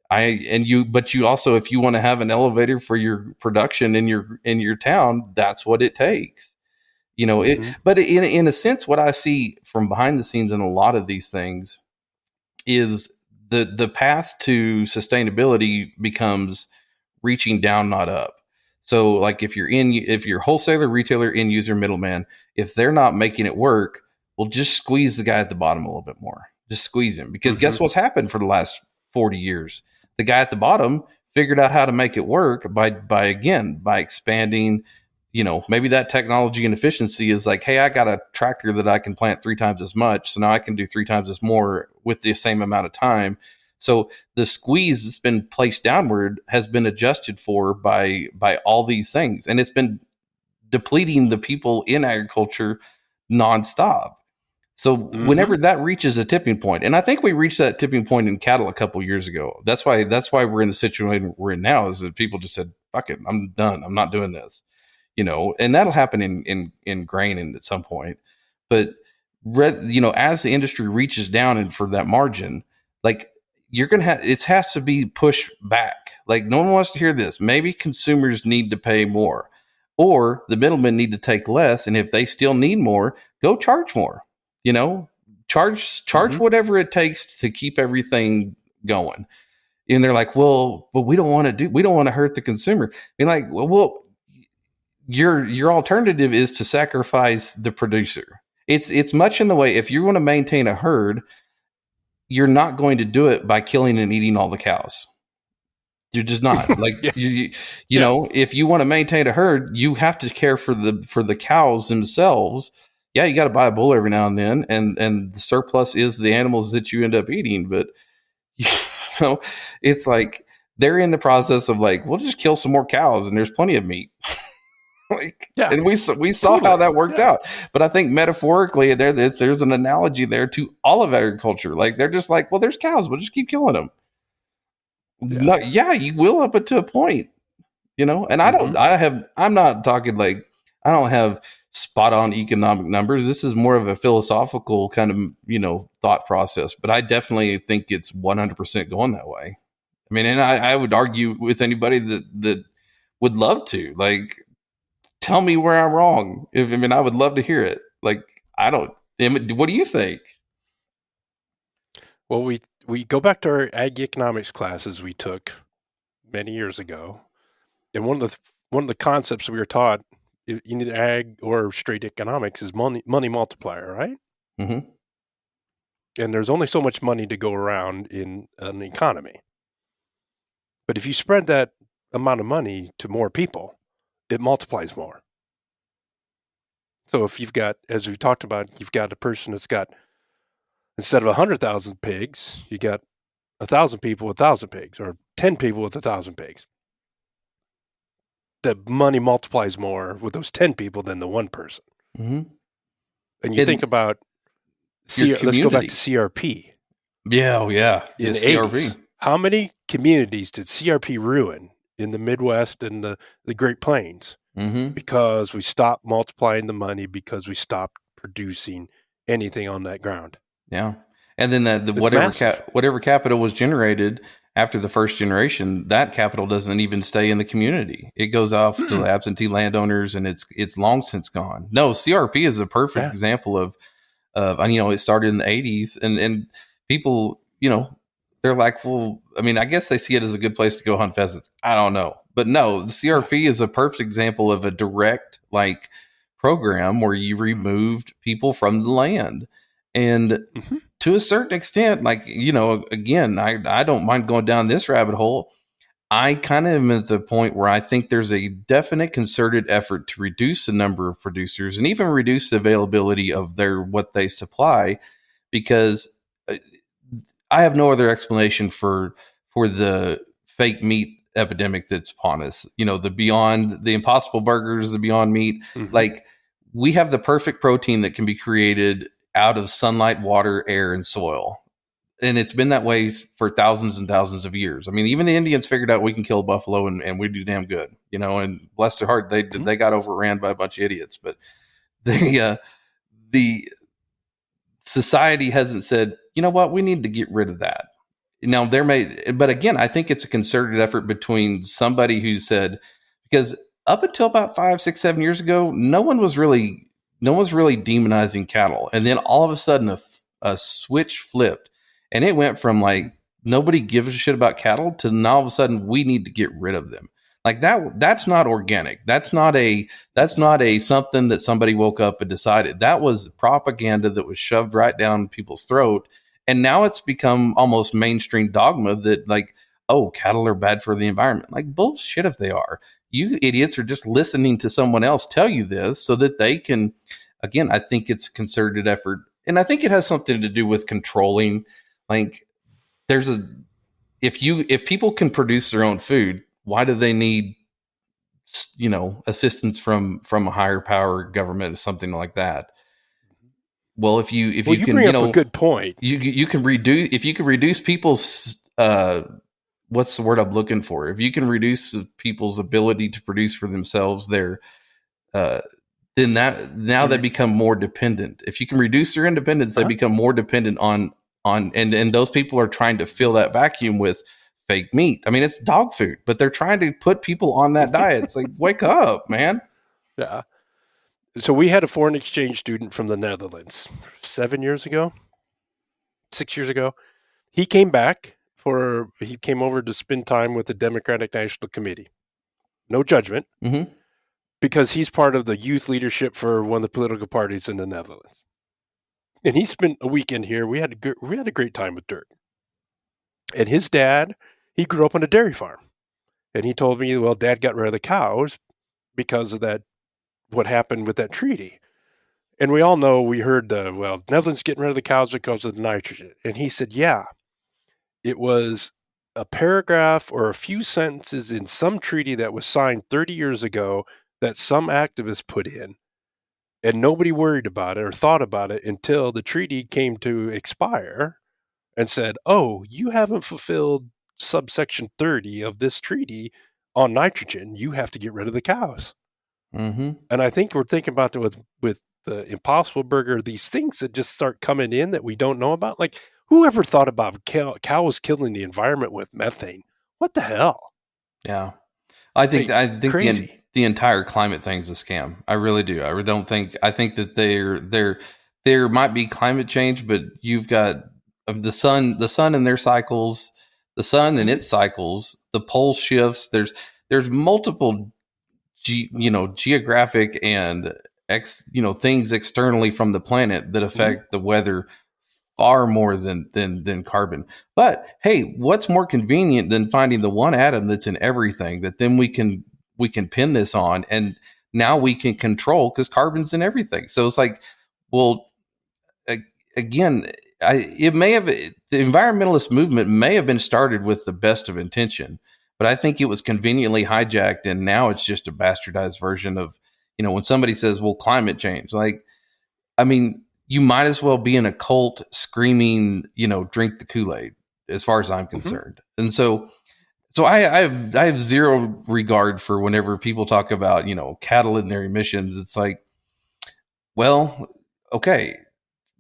but you also, if you want to have an elevator for your production in your town, that's what it takes. But in a sense, what I see from behind the scenes in a lot of these things is the path to sustainability becomes reaching down, not up. So like, if you're wholesaler, retailer, end user, middleman, if they're not making it work, well, just squeeze the guy at the bottom a little bit more. Just squeeze him, because guess what's happened for the last 40 years? The guy at the bottom figured out how to make it work by expanding, maybe that technology and efficiency is like, hey, I got a tractor that I can plant 3 times as much. So now I can do 3 times as more with the same amount of time. So the squeeze that's been placed downward has been adjusted for by all these things. And it's been depleting the people in agriculture nonstop. So whenever that reaches a tipping point, and I think we reached that tipping point in cattle a couple years ago. That's why we're in the situation we're in now, is that people just said, fuck it, I'm done. I'm not doing this. And that'll happen in grain at some point. But as the industry reaches down and for that margin, like you're going to have, it has to be pushed back. Like no one wants to hear this. Maybe consumers need to pay more, or the middlemen need to take less. And if they still need more, go charge more, charge whatever it takes to keep everything going. And they're like, well, but we don't want to hurt the consumer. And like, well, your alternative is to sacrifice the producer. It's much in the way, if you want to maintain a herd, you're not going to do it by killing and eating all the cows. You're just not. Like you know, if you want to maintain a herd, you have to care for the cows themselves. Yeah, you got to buy a bull every now and then, and the surplus is the animals that you end up eating. But it's like they're in the process of like, we'll just kill some more cows, and there's plenty of meat. And we saw how that worked out. But I think metaphorically, there's an analogy there to all of agriculture. Like they're just like, well, there's cows, we'll just keep killing them. You will up to a point, and I'm not talking like, I don't have spot on economic numbers. This is more of a philosophical kind of, thought process, but I definitely think it's 100% going that way. I mean, and I would argue with anybody that would love to, like, tell me where I'm wrong. I would love to hear it. Like, what do you think? Well, we go back to our ag economics classes we took many years ago, and one of the concepts we were taught in either ag or straight economics is money multiplier, right? Mm-hmm. And there's only so much money to go around in an economy. But if you spread that amount of money to more people, it multiplies more. So if you've got, as we talked about, you've got a person that's got, instead of 100,000 pigs, you got 1,000 people with 1,000 pigs, or 10 people with 1,000 pigs. The money multiplies more with those 10 people than the one person. Mm-hmm. And you think about, let's go back to CRP. Yeah, oh yeah. In the 80s, how many communities did CRP ruin in the Midwest and the Great Plains? Mm-hmm. Because we stopped multiplying the money, because we stopped producing anything on that ground. Yeah. And then whatever capital was generated after the first generation, that capital doesn't even stay in the community. It goes off to the absentee landowners, and it's long since gone. No, CRP is a perfect example of it started in the 80s, and people, they're like, well, I guess they see it as a good place to go hunt pheasants. I don't know. But no, the CRP is a perfect example of a direct program where you removed people from the land. And to a certain extent, again, I don't mind going down this rabbit hole. I kind of am at the point where I think there's a definite concerted effort to reduce the number of producers and even reduce the availability of what they supply, because I have no other explanation for the fake meat epidemic that's upon us. The Impossible Burgers, the Beyond Meat, we have the perfect protein that can be created out of sunlight, water, air, and soil. And it's been that way for thousands and thousands of years. Even the Indians figured out we can kill a buffalo and we do damn good, and bless their heart, they got overran by a bunch of idiots. But the society hasn't said, you know what, we need to get rid of that. Now but again, I think it's a concerted effort between somebody who said, because up until about 5, 6, 7 years ago, no one was really demonizing cattle. And then all of a sudden a switch flipped, and it went from nobody gives a shit about cattle to now all of a sudden we need to get rid of them. That's not organic. That's not a something that somebody woke up and decided. That was propaganda that was shoved right down people's throat. And now it's become almost mainstream dogma that oh, cattle are bad for the environment. Like, bullshit if they are. You idiots are just listening to someone else tell you this so that they can, again, I think it's a concerted effort. And I think it has something to do with controlling. Like, if people can produce their own food, why do they need, assistance from a higher power government or something like that? Well, if you can, bring up a good point. You can reduce people's what's the word I'm looking for? If you can reduce people's ability to produce for themselves, then they become more dependent. If you can reduce their independence, they become more dependent on and those people are trying to fill that vacuum with fake meat. I mean, it's dog food, but they're trying to put people on that diet. It's like, wake up, man. Yeah. So we had a foreign exchange student from the Netherlands 6 years ago. He came over to spend time with the Democratic National Committee. No judgment, because he's part of the youth leadership for one of the political parties in the Netherlands. And he spent a weekend here. We had a great time with Dirk. And his dad, he grew up on a dairy farm. And he told me, well, Dad got rid of the cows because of that, what happened with that treaty. And we all know, we heard, Netherlands getting rid of the cows because of the nitrogen. And he said, yeah, it was a paragraph or a few sentences in some treaty that was signed 30 years ago that some activists put in. And nobody worried about it or thought about it until the treaty came to expire and said, oh, you haven't fulfilled subsection 30 of this treaty on nitrogen. You have to get rid of the cows. Mm-hmm. And I think we're thinking about that with the Impossible Burger, these things that just start coming in that we don't know about. Like, whoever thought about cows killing the environment with methane? What the hell? Yeah. I think crazy. The entire climate thing is a scam. I really do. I think that there might be climate change, but you've got the sun and their cycles, the sun and its cycles, the pole shifts. There's multiple, geographic and things externally from the planet that affect the weather far more than carbon. But hey, what's more convenient than finding the one atom that's in everything that then we can pin this on, and now we can control, because carbon's in everything. So it's like, well, again, the environmentalist movement may have been started with the best of intention, but I think it was conveniently hijacked, and now it's just a bastardized version of, when somebody says, well, climate change, like, I mean, you might as well be in a cult screaming, drink the Kool-Aid, as far as I'm concerned. And so I have zero regard for whenever people talk about, cattle and their emissions. It's like, well, okay.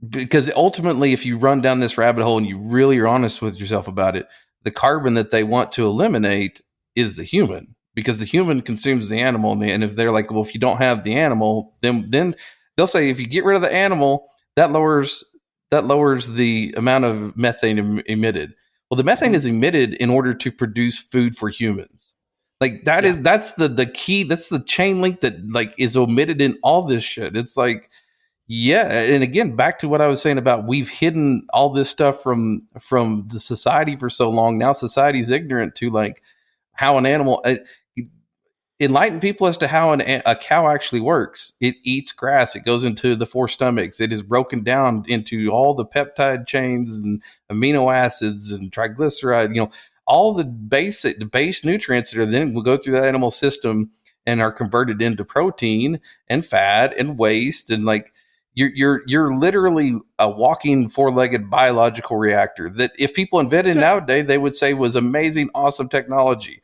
Because ultimately, if you run down this rabbit hole and you really are honest with yourself about it, the carbon that they want to eliminate is the human, because the human consumes the animal. And if they're like, well, if you don't have the animal, then they'll say, if you get rid of the animal, that lowers the amount of methane emitted. Well, the methane is emitted in order to produce food for humans. Like that's the key. That's the chain link that like is omitted in all this shit. It's like, yeah. And again, back to what I was saying about, we've hidden all this stuff from the society for so long. Now society's ignorant to like how an animal, enlighten people as to how a cow actually works. It eats grass. It goes into the four stomachs. It is broken down into all the peptide chains and amino acids and triglyceride, all the base nutrients that are then will go through that animal system and are converted into protein and fat and waste. And like, you're literally a walking four-legged biological reactor that if people invented nowadays, they would say was amazing, awesome technology.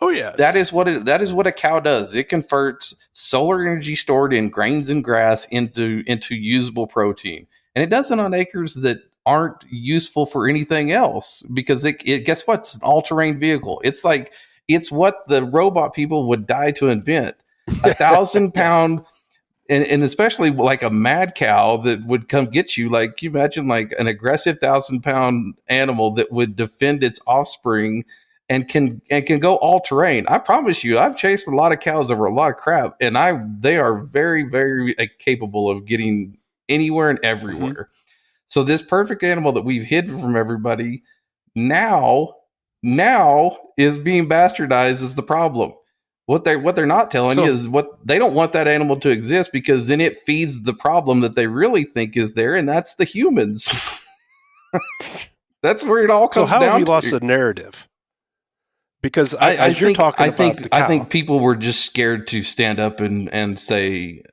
Oh yes, that is what a cow does. It converts solar energy stored in grains and grass into usable protein, and it does it on acres that aren't useful for anything else, because it guess what? It's an all-terrain vehicle. It's what the robot people would die to invent. 1,000-pound, and especially like a mad cow that would come get you. Like, you imagine like an aggressive 1,000-pound animal that would defend its offspring and can go all terrain. I promise you, I've chased a lot of cows over a lot of crap, and they are very, very capable of getting anywhere and everywhere. So this perfect animal that we've hidden from everybody now now is being bastardized is the problem. What they're not telling you is what they don't want that animal to exist, because then it feeds the problem that they really think is there, and that's the humans. That's where it all comes down to. So how have we lost the narrative? Because I think people were just scared to stand up and say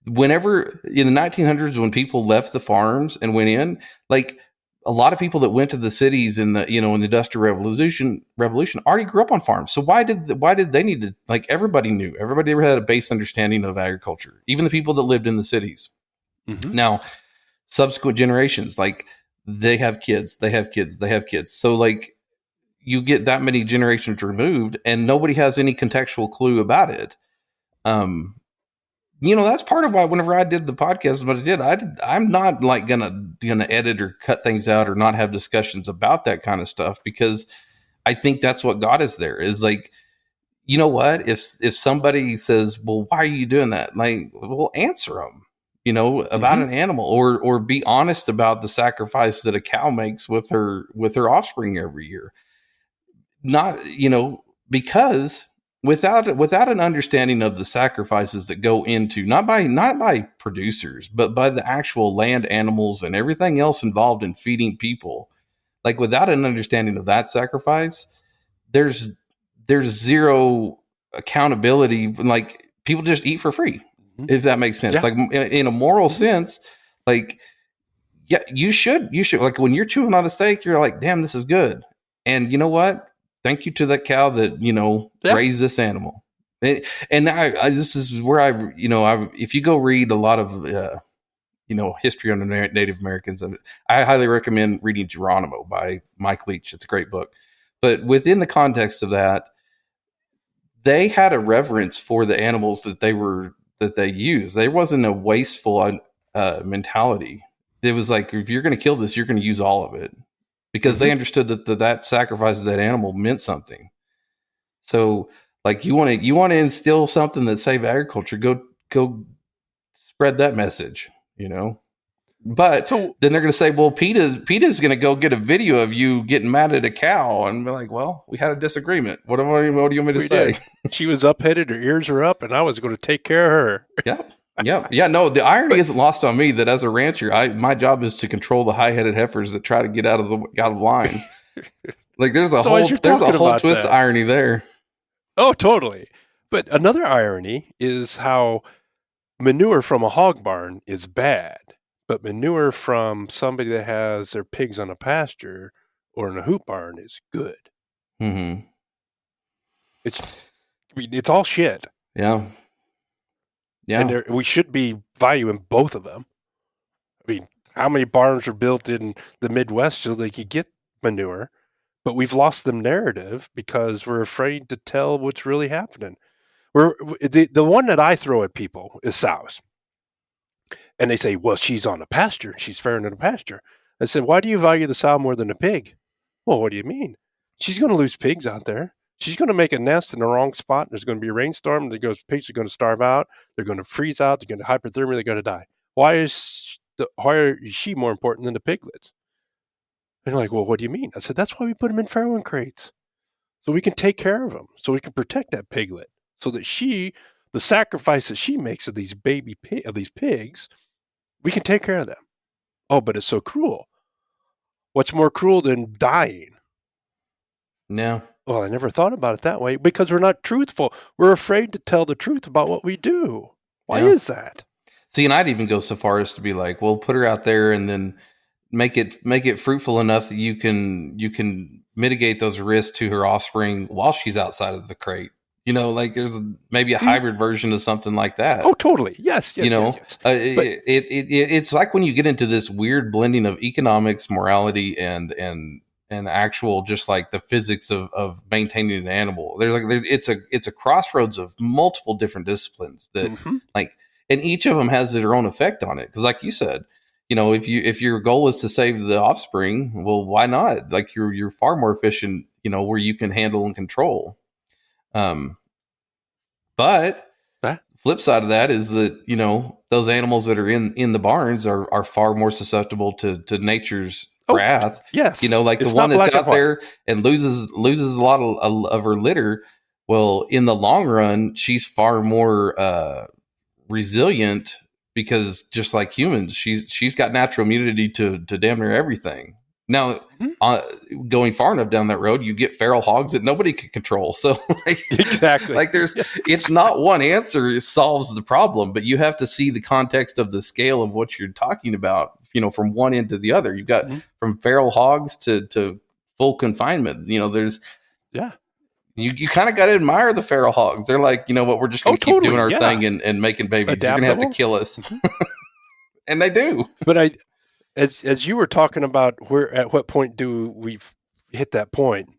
whenever in the 1900s, when people left the farms and went in, like a lot of people that went to the cities in the Industrial Revolution already grew up on farms. So why did they need to, like, everybody had a base understanding of agriculture, even the people that lived in the cities. Mm-hmm. Now, subsequent generations, like, they have kids. So, like, you get that many generations removed and nobody has any contextual clue about it. That's part of why whenever I did the podcast, what I did, I'm not like gonna edit or cut things out or not have discussions about that kind of stuff, because I think that's what got us there. Is like, you know what? If somebody says, well, why are you doing that? Like, we'll answer them, about an animal, or be honest about the sacrifice that a cow makes with her offspring every year. Not, because without an understanding of the sacrifices that go into not by producers, but by the actual land animals and everything else involved in feeding people, like, without an understanding of that sacrifice, there's zero accountability. Like, people just eat for free, if that makes sense. Yeah. Like, in a moral sense, like, yeah, you should like, when you're chewing on a steak, you're like, damn, this is good. And you know what? Thank you to that cow that, raised this animal. And this is where if you go read a lot of, history on the Native Americans, I highly recommend reading Geronimo by Mike Leach. It's a great book. But within the context of that, they had a reverence for the animals that they used. There wasn't a wasteful mentality. It was like, if you're going to kill this, you're going to use all of it. Because they understood that sacrifice of that animal meant something. So, like, you want to instill something that save agriculture, go spread that message, But then they're going to say, well, PETA's going to go get a video of you getting mad at a cow, and be like, well, we had a disagreement. What do you want me to say? She was up-headed, her ears are up, and I was going to take care of her. Yeah. No, the irony isn't lost on me that as a rancher, my job is to control the high-headed heifers that try to get out of line. Like, there's a whole twist of irony there. Oh, totally. But another irony is how manure from a hog barn is bad, but manure from somebody that has their pigs on a pasture or in a hoop barn is good. Mm-hmm. It's all shit. Yeah. Yeah. And we should be valuing both of them. I mean, how many barns are built in the Midwest so they could get manure? But we've lost the narrative because we're afraid to tell what's really happening. The one that I throw at people is sows. And they say, well, she's on a pasture. She's fair in a pasture. I said, why do you value the sow more than a pig? Well, what do you mean? She's going to lose pigs out there. She's going to make a nest in the wrong spot. There's going to be a rainstorm. Pigs are going to starve out. They're going to freeze out. They're going to hypothermia. They're going to die. Why is she more important than the piglets? And they're like, well, what do you mean? I said, that's why we put them in farrowing crates, so we can take care of them, so we can protect that piglet, so that the sacrifice that she makes of these pigs, we can take care of them. Oh, but it's so cruel. What's more cruel than dying? No. Well, I never thought about it that way, because we're not truthful. We're afraid to tell the truth about what we do. Why is that? See, and I'd even go so far as to be like, well, put her out there and then make it fruitful enough that you can mitigate those risks to her offspring while she's outside of the crate. Like, there's maybe a hybrid version of something like that. Oh, totally. Yes. Yes. It's like when you get into this weird blending of economics, morality, and actual, just like the physics of maintaining an animal. It's a crossroads of multiple different disciplines that and each of them has their own effect on it. Because, like you said, if your goal is to save the offspring, well, why not? Like, you're far more efficient, where you can handle and control. But flip side of that is that, those animals that are in the barns are far more susceptible to nature's Oh, wrath. yes. Like It's the one not that's black and out white. there and loses a lot of her litter. Well, in the long run, she's far more resilient because just like humans, she's got natural immunity to damn near everything. Now, Mhm. Going far enough down that road, you get feral hogs that nobody can control. So, Exactly. it's not one answer solves the problem, but you have to see the context of the scale of what you're talking about. From one end to the other, you've got Mhm. from feral hogs to full confinement. There's Yeah. you kind of got to admire the feral hogs. They're like, you know what, we're just going Oh, to keep doing totally. our Yeah. thing and making babies. You're going to have to Adaptable. kill us, Mhm. and they do. But as you were talking about at what point do we hit that point?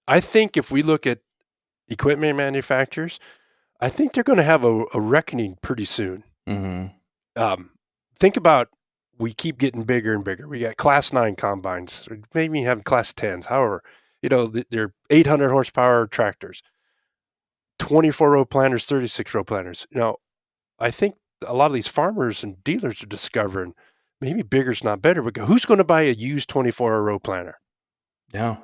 I think if we look at equipment manufacturers, I think they're going to have a reckoning pretty soon. Mm-hmm. Think about, we keep getting bigger and bigger. We got class 9 combines, or maybe have class 10s. However, they're 800 horsepower tractors, 24-row planters, 36-row planters. I think a lot of these farmers and dealers are discovering maybe bigger's not better. But who's going to buy a used 24-row planter? Yeah.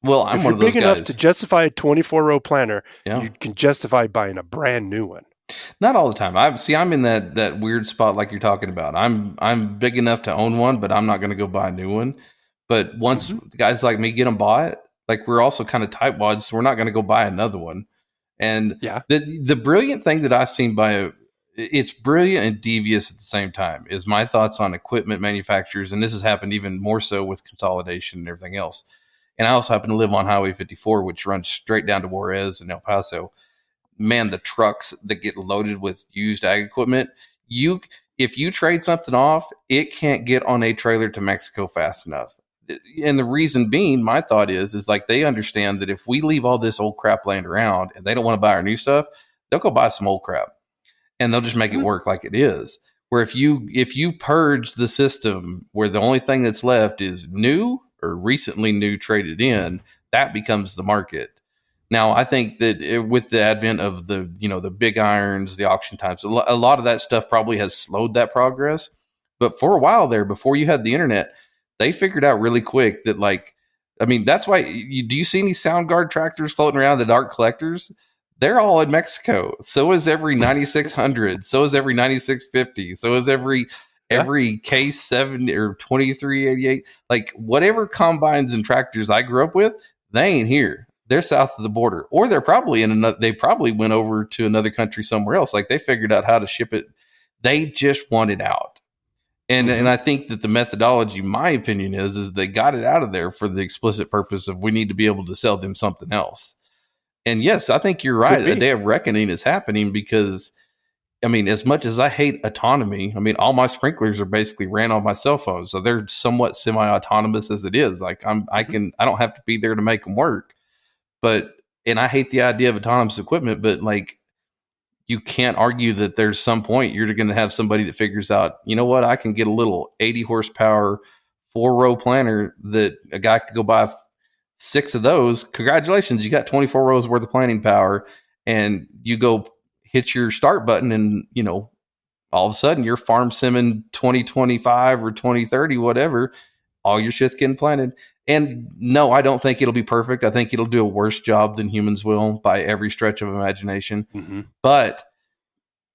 Well, I'm If one you're of those big enough to guys. justify a 24-row planter, Yeah. you can justify buying a brand new one. Not all the time. I'm in that weird spot like you're talking about. I'm big enough to own one, but I'm not going to go buy a new one. But once guys like me get them bought, like we're also kind of tightwads, so we're not going to go buy another one. And Yeah. the brilliant thing that I've seen it's brilliant and devious at the same time is my thoughts on equipment manufacturers, and this has happened even more so with consolidation and everything else. And I also happen to live on Highway 54, which runs straight down to Juarez and El Paso. Man, the trucks that get loaded with used ag equipment, if you trade something off, it can't get on a trailer to Mexico fast enough. And the reason being, my thought is like they understand that if we leave all this old crap laying around and they don't want to buy our new stuff, they'll go buy some old crap and they'll just make it work like it is. Where if you purge the system where the only thing that's left is new or recently new traded in, that becomes the market. Now, I think that with the advent of the big irons, the auction times, a lot of that stuff probably has slowed that progress. But for a while there, before you had the internet, they figured out really quick that that's why do you see any Soundguard tractors floating around that aren't collectors? They're all in Mexico. So is every 9600. So is every 9650. So is every K7 or 2388. Like whatever combines and tractors I grew up with, they ain't here. They're south of the border, or they're probably they probably went over to another country somewhere else. Like they figured out how to ship it. They just want it out. And I think that the methodology, my opinion is they got it out of there for the explicit purpose of we need to be able to sell them something else. And yes, I think you're right. A day of reckoning is happening because, as much as I hate autonomy, all my sprinklers are basically ran on my cell phone. So they're somewhat semi-autonomous as it is. Like I don't have to be there to make them work. And I hate the idea of autonomous equipment, but like you can't argue that there's some point you're going to have somebody that figures out, you know what, I can get a little 80 horsepower 4-row planter that a guy could go buy 6 of those. Congratulations, you got 24 rows worth of planting power, and you go hit your start button, and all of a sudden you're farm simming 2025 or 2030, whatever. All your shit's getting planted. And no, I don't think it'll be perfect. I think it'll do a worse job than humans will by every stretch of imagination. Mm-hmm. But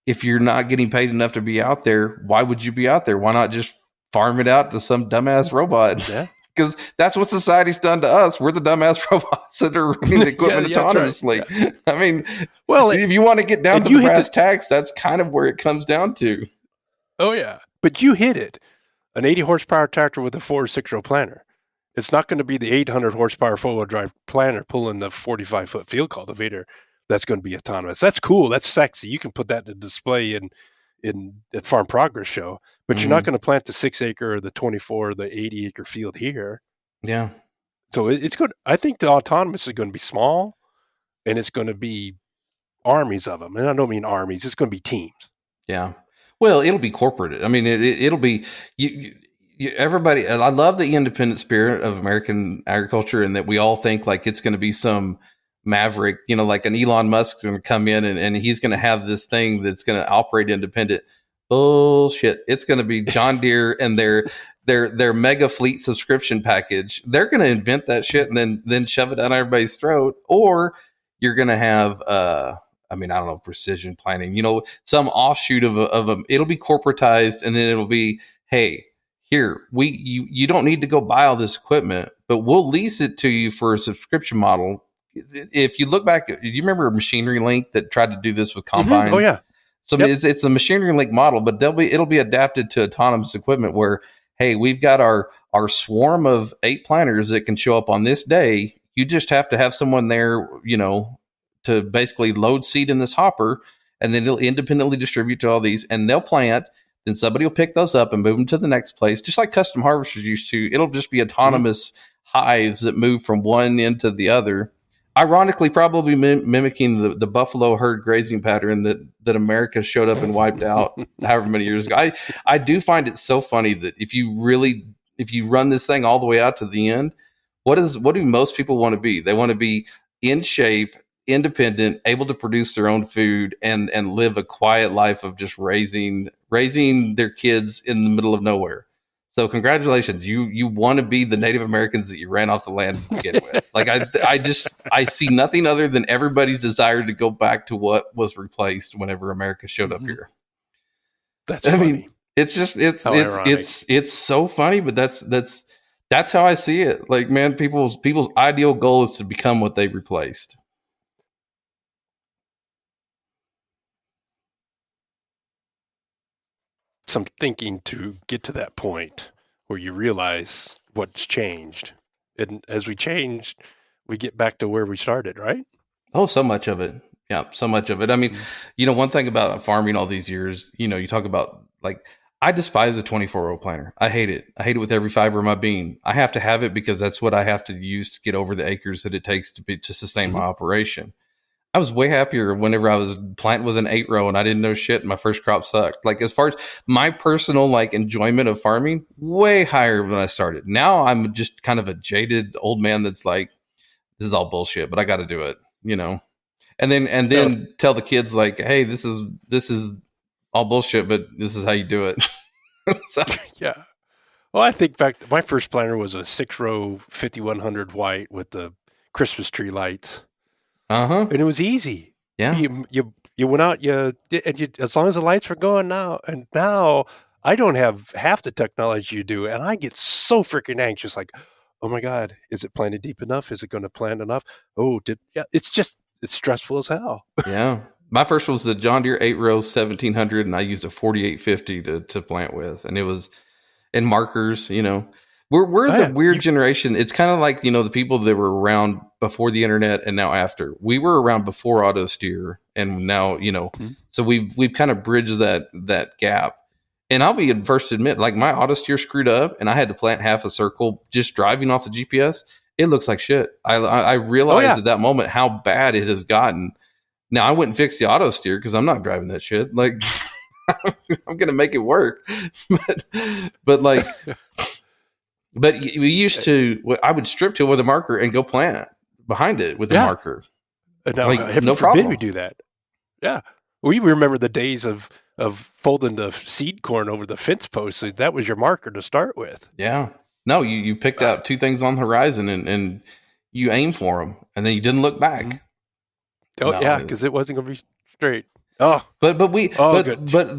if you're not getting paid enough to be out there, why would you be out there? Why not just farm it out to some dumbass robot? Yeah. Because that's what society's done to us. We're the dumbass robots that are running the equipment autonomously. Right. Yeah. Well, if you want to get down to the brass tacks, that's kind of where it comes down to. Oh, yeah. But you hit it. An 80 horsepower tractor with a 4 or 6-row planter. It's not going to be the 800 horsepower 4-wheel drive planter pulling the 45-foot field cultivator that's going to be autonomous. That's cool. That's sexy. You can put that to display at Farm Progress Show, but you're not going to plant the 6-acre or the 24 or the 80-acre field here. Yeah. So it's good. I think the autonomous is going to be small, and it's going to be armies of them. And I don't mean armies. It's going to be teams. Yeah. Well, it'll be corporate. It'll be everybody. I love the independent spirit of American agriculture, and that we all think like it's going to be some maverick, like an Elon Musk's going to come in and he's going to have this thing that's going to operate independent. Bullshit. It's going to be John Deere and their their mega fleet subscription package. They're going to invent that shit and then shove it down everybody's throat. Or you're going to have, I don't know, precision planning, some offshoot of a, it'll be corporatized, and then it'll be, hey, here, you don't need to go buy all this equipment, but we'll lease it to you for a subscription model. If you look back, do you remember Machinery Link that tried to do this with combines? Oh yeah. So it's the Machinery Link model, but it'll be adapted to autonomous equipment where, hey, we've got our swarm of 8 planters that can show up on this day. You just have to have someone there, to basically load seed in this hopper, and then it'll independently distribute to all these, and they'll plant. Then somebody will pick those up and move them to the next place, just like custom harvesters used to. It'll just be autonomous hives that move from one end to the other. Ironically, probably mimicking the buffalo herd grazing pattern that America showed up and wiped out however many years ago. I do find it so funny that if you run this thing all the way out to the end, what do most people want to be? They want to be in shape, independent, able to produce their own food, and live a quiet life of just raising their kids in the middle of nowhere. So congratulations, you want to be the Native Americans that you ran off the land to begin with. Like I see nothing other than everybody's desire to go back to what was replaced whenever America showed up here. That's funny. Mean, it's just it's so funny, but that's how I see it. Like, man, people's ideal goal is to become what they replaced. Some thinking to get to that point where you realize what's changed. And as we changed, we get back to where we started, right? Oh, so much of it. Yeah, so much of it. I mean, one thing about farming all these years, you talk about, like, I despise a 24-row planter. I hate it. I hate it with every fiber of my being. I have to have it because that's what I have to use to get over the acres that it takes to sustain my operation. I was way happier whenever I was planting with an 8-row and I didn't know shit and my first crop sucked. Like, as far as my personal enjoyment of farming, way higher when I started. Now I'm just kind of a jaded old man that's like, this is all bullshit, but I got to do it, And then tell the kids, like, hey, this is all bullshit, but this is how you do it. So. Yeah. Well, I think back, my first planter was a 6-row 5100 white with the Christmas tree lights. And it was easy. Yeah. You went out, as long as the lights were going now, and now I don't have half the technology you do, and I get so freaking anxious, like, oh my God, is it planted deep enough? Is it going to plant enough? It's stressful as hell. Yeah. My first was the John Deere 8-row 1700, and I used a 4850 to plant with, and it was in markers, We're the weird generation. It's kind of like, the people that were around before the internet and now after. We were around before auto steer, and now, so we've kind of bridged that gap. And I'll be the first to admit, like, my auto steer screwed up and I had to plant half a circle just driving off the GPS. It looks like shit. I realized at that moment how bad it has gotten. Now, I wouldn't fix the auto steer because I'm not driving that shit. Like, I'm going to make it work. But we used to, I would strip till with a marker and go plant behind it with a marker. No, no problem. We do that. Yeah. We remember the days of folding the seed corn over the fence post. So that was your marker to start with. Yeah. No, you picked out 2 things on the horizon and you aim for them, and then you didn't look back. Mm-hmm. Oh, because it wasn't going to be straight. Oh, but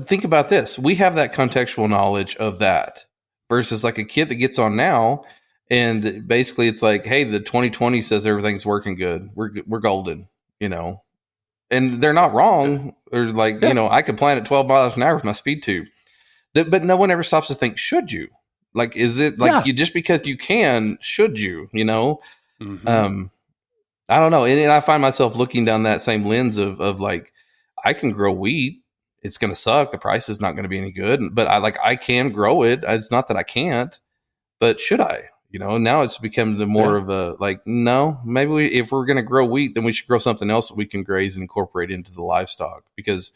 think about this. We have that contextual knowledge of that versus like a kid that gets on now, and basically it's like, hey, the 2020 says everything's working good. We're golden, and they're not wrong. Or like, I could plant at 12 miles an hour with my speed tube, but no one ever stops to think, should you? Like, is it like you just because you can, should you? Mm-hmm. I don't know. And I find myself looking down that same lens of like, I can grow wheat. It's going to suck. The price is not going to be any good, but I can grow it. It's not that I can't, but should I? Now it's become more of a like, no, maybe if we're going to grow wheat, then we should grow something else that we can graze and incorporate into the livestock, because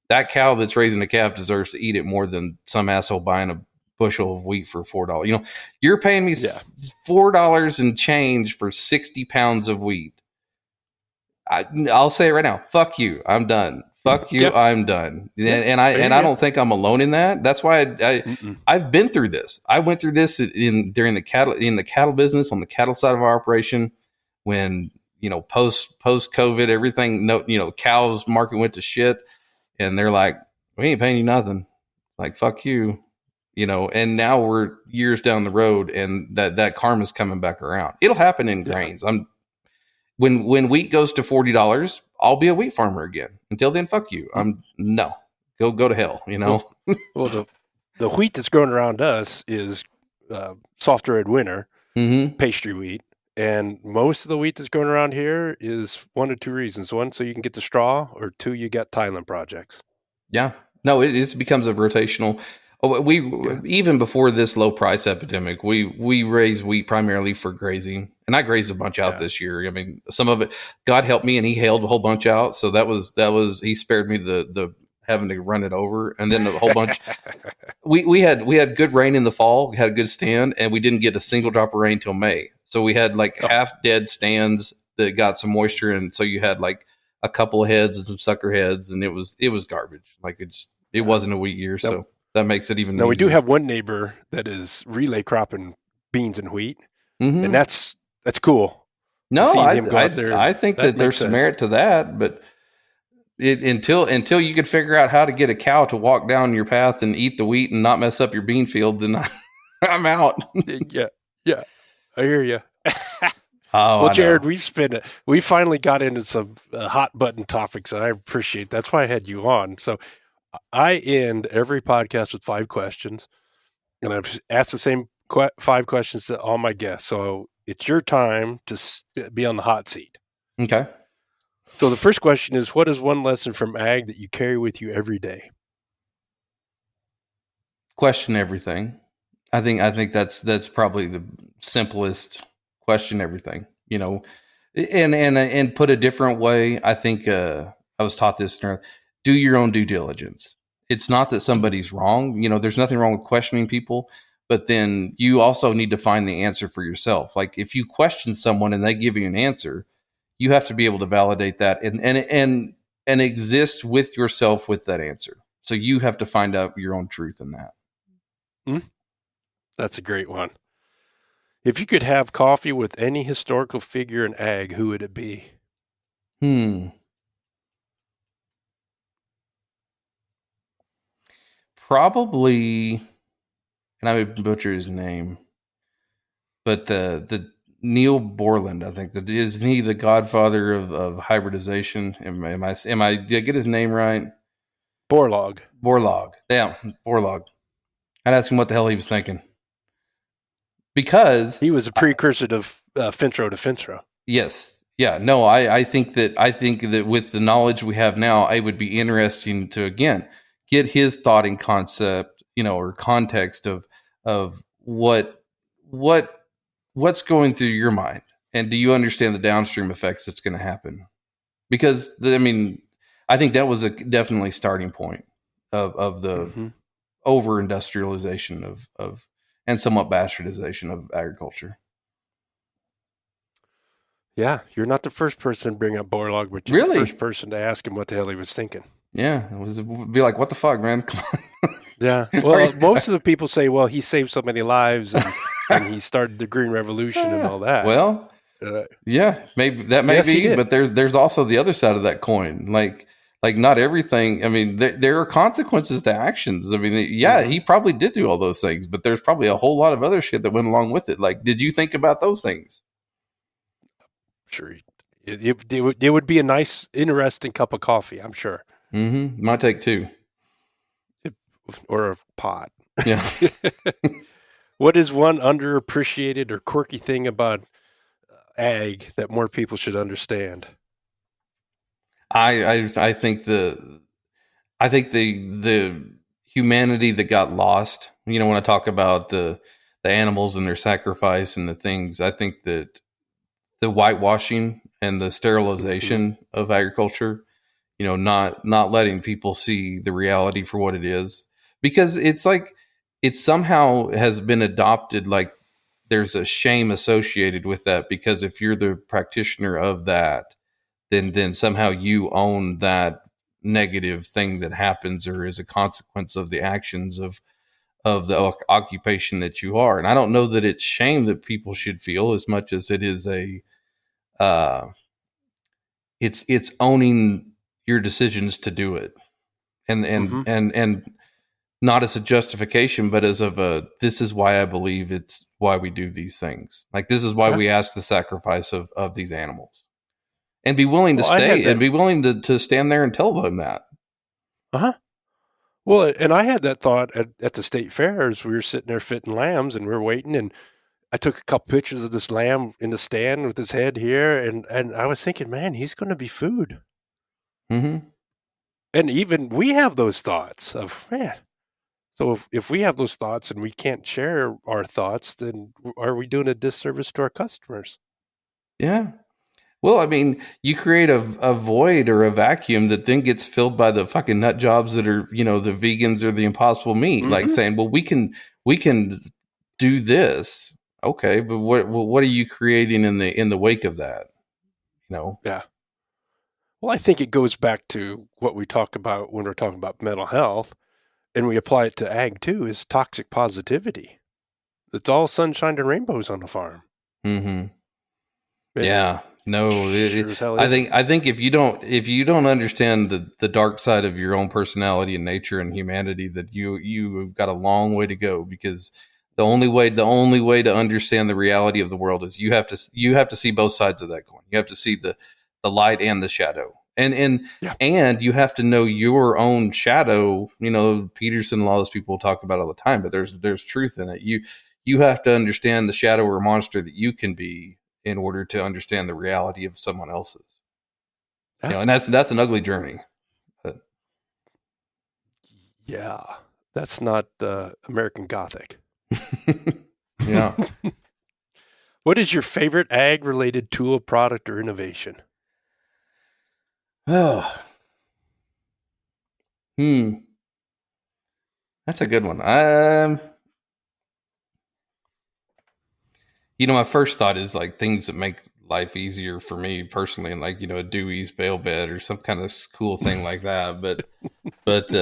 that cow that's raising a calf deserves to eat it more than some asshole buying a bushel of wheat for $4. You're paying me $4 and change for 60 pounds of wheat. I'll say it right now. Fuck you. I'm done. fuck you, Yeah. I'm done. Yeah, And I hear I ya. don't think I'm alone in that. That's why Mm-mm. I've been through this. I went through this during the cattle business, on the cattle side of our operation, when, post COVID, everything, no, cows market went to shit, and they're like, we ain't paying you nothing. Like, fuck you. And now we're years down the road, and that karma's coming back around. It'll happen in Yeah. grains. When wheat goes to $40, I'll be a wheat farmer again. Until then, fuck you. No, go to hell. Well, the wheat that's growing around us is soft red winter Mm-hmm. pastry wheat, and most of the wheat that's growing around here is one of two reasons: one, so you can get the straw, or two, you got Thailand projects. Yeah. No, it becomes a rotational. Even before this low price epidemic, we raise wheat primarily for grazing, and I grazed a bunch out this year. I mean, some of it, God helped me, and He hailed a whole bunch out, so that was He spared me the having to run it over, and then a whole bunch. We had good rain in the fall, we had a good stand, and we didn't get a single drop of rain till May, so we had like half dead stands that got some moisture, and so you had like a couple of heads and some sucker heads, and it was garbage. Like it wasn't a wheat year, so that makes it even. Now, we do have one neighbor that is relay cropping beans and wheat, and that's cool. No, I think that there's some merit to that, but until you could figure out how to get a cow to walk down your path and eat the wheat and not mess up your bean field, then I'm out. yeah, I hear you. Oh, well, Jerod, we finally got into some hot button topics, and I appreciate it. That's why I had you on. So I end every podcast with 5 questions, and I've asked the same 5 questions to all my guests. So it's your time to be on the hot seat. Okay. So the first question is, what is one lesson from ag that you carry with you every day? Question everything. I think that's probably the simplest. Question everything, and put a different way. I think I was taught this: do your own due diligence. It's not that somebody's wrong. There's nothing wrong with questioning people, but then you also need to find the answer for yourself. Like if you question someone and they give you an answer, you have to be able to validate that and exist with yourself with that answer. So you have to find out your own truth in that. That's a great one. If you could have coffee with any historical figure in ag, who would it be? Probably, and I would butcher his name, but the Neil Borland, I think, isn't he the godfather of hybridization? Did I get his name right? Borlaug. Yeah, Borlaug. I'd ask him what the hell he was thinking, because he was a precursor to Fintrow to Fintrow. Yes. Yeah. No, I think that with the knowledge we have now, it would be interesting to again get his thought and concept, or context of what's going through your mind, and do you understand the downstream effects that's going to happen? Because I think that was a definitely starting point of the over industrialization of and somewhat bastardization of agriculture. Yeah, you're not the first person to bring up Borlaug, but you're the first person to ask him what the hell he was thinking. Yeah, it'd be like, what the fuck, man? Come on. Yeah. Well, most of the people say, well, he saved so many lives and he started the Green Revolution and all that. Well, yeah, maybe that may be, but there's also the other side of that coin. Like not everything. I mean, there are consequences to actions. I mean, he probably did do all those things, but there's probably a whole lot of other shit that went along with it. Like, did you think about those things? Sure. It would be a nice, interesting cup of coffee, I'm sure. Mm-hmm. Might take 2. Or a pot. Yeah. What is one underappreciated or quirky thing about ag that more people should understand? I think the humanity that got lost. When I talk about the animals and their sacrifice and the things, I think that the whitewashing and the sterilization of agriculture, not letting people see the reality for what it is, because it's like it somehow has been adopted. Like there's a shame associated with that, because if you're the practitioner of that, then somehow you own that negative thing that happens or is a consequence of the actions of the occupation that you are. And I don't know that it's shame that people should feel as much as it is it's owning your decisions to do it. And not as a justification, but as this is why I believe it's why we do these things. Like, this is why we ask the sacrifice of these animals, and be willing to stay and be willing to stand there and tell them that. Well, and I had that thought at the state fair as we were sitting there fitting lambs, and we were waiting, and I took a couple pictures of this lamb in the stand with his head here, and I was thinking, man, he's going to be food. Mm-hmm. And even we have those thoughts of, man. So if we have those thoughts and we can't share our thoughts, then are we doing a disservice to our customers? Yeah. Well, I mean, you create a void or a vacuum that then gets filled by the fucking nut jobs that are, the vegans or the impossible meat, like saying, well, we can do this. Okay. But what are you creating in the wake of that? Yeah. Well, I think it goes back to what we talk about when we're talking about mental health, and we apply it to ag too, is toxic positivity. It's all sunshine and rainbows on the farm. Mm-hmm. Yeah. No, sure I think if you don't understand the dark side of your own personality and nature and humanity, that you've got a long way to go, because the only way to understand the reality of the world is you have to see both sides of that coin. You have to see the light and the shadow, and you have to know your own shadow. Peterson and all those people talk about it all the time, but there's truth in it. You have to understand the shadow or monster that you can be in order to understand the reality of someone else's. And that's an ugly journey. But. Yeah, that's not American Gothic. Yeah. What is your favorite ag-related tool, product, or innovation? Oh. That's a good one. My first thought is like things that make life easier for me personally, and like, a Dewey's bale bed or some kind of cool thing like that. But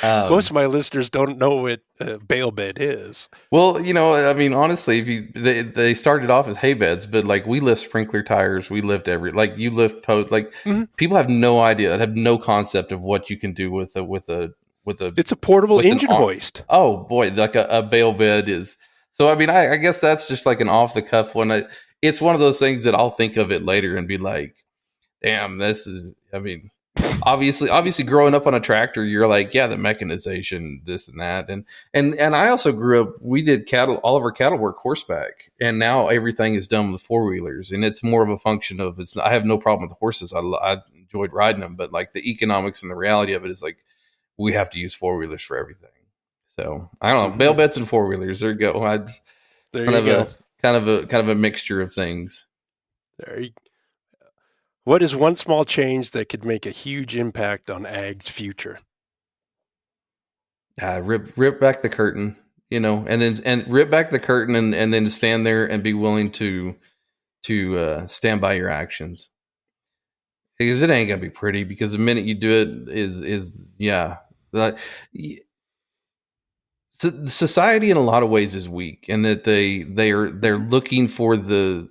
most of my listeners don't know what bale bed is. Well, I mean, honestly, they started off as hay beds, but like we lift sprinkler tires, we lift you lift post, like people have no idea, have no concept of what you can do with a. It's a portable engine hoist. Oh boy, like a bale bed is. So I mean, I guess that's just like an off the cuff one. It's one of those things that I'll think of it later and be like, damn, this is. I mean. Obviously growing up on a tractor, you're like, yeah, the mechanization, this and that. And I also grew up, we did all of our cattle work horseback, and now everything is done with 4-wheelers, and it's more of a function of, I have no problem with the horses. I enjoyed riding them, but like the economics and the reality of it is like, we have to use 4-wheelers for everything. So I don't know, bale beds and 4-wheelers. There you go. There you go. Kind of a mixture of things. There you go. What is one small change that could make a huge impact on ag's future? Rip back the curtain, and rip back the curtain, and then stand there and be willing to stand by your actions, because it ain't gonna be pretty. Because the minute you do it society in a lot of ways is weak, and that they're looking for the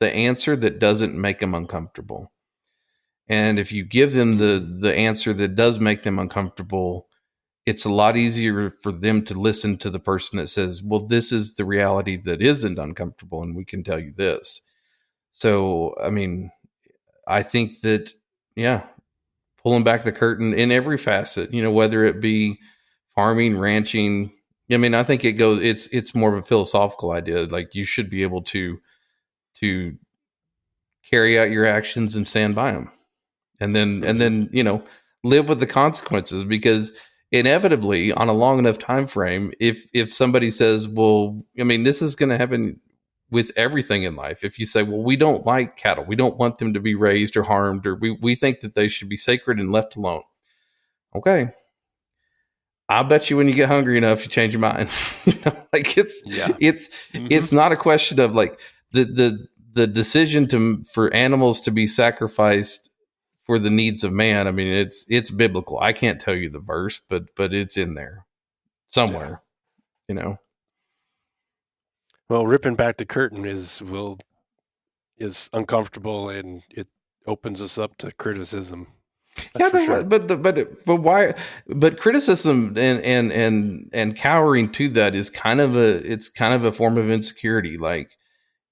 answer that doesn't make them uncomfortable. And if you give them the answer that does make them uncomfortable, it's a lot easier for them to listen to the person that says, well, this is the reality that isn't uncomfortable, and we can tell you this. So, I mean, I think that, pulling back the curtain in every facet, whether it be farming, ranching. I mean, I think it's more of a philosophical idea. Like, you should be able to carry out your actions and stand by them. And then, live with the consequences, because inevitably on a long enough time frame, if somebody says, well, I mean, this is going to happen with everything in life. If you say, well, we don't like cattle, we don't want them to be raised or harmed, or we think that they should be sacred and left alone. Okay. I bet you when you get hungry enough, you change your mind. Like it's not a question of like the decision for animals to be sacrificed for the needs of man. I mean, it's biblical. I can't tell you the verse, but it's in there somewhere, you know. Well, ripping back the curtain is uncomfortable, and it opens us up to criticism. That's Yeah, sure. but why? But criticism and cowering to that is kind of a form of insecurity. Like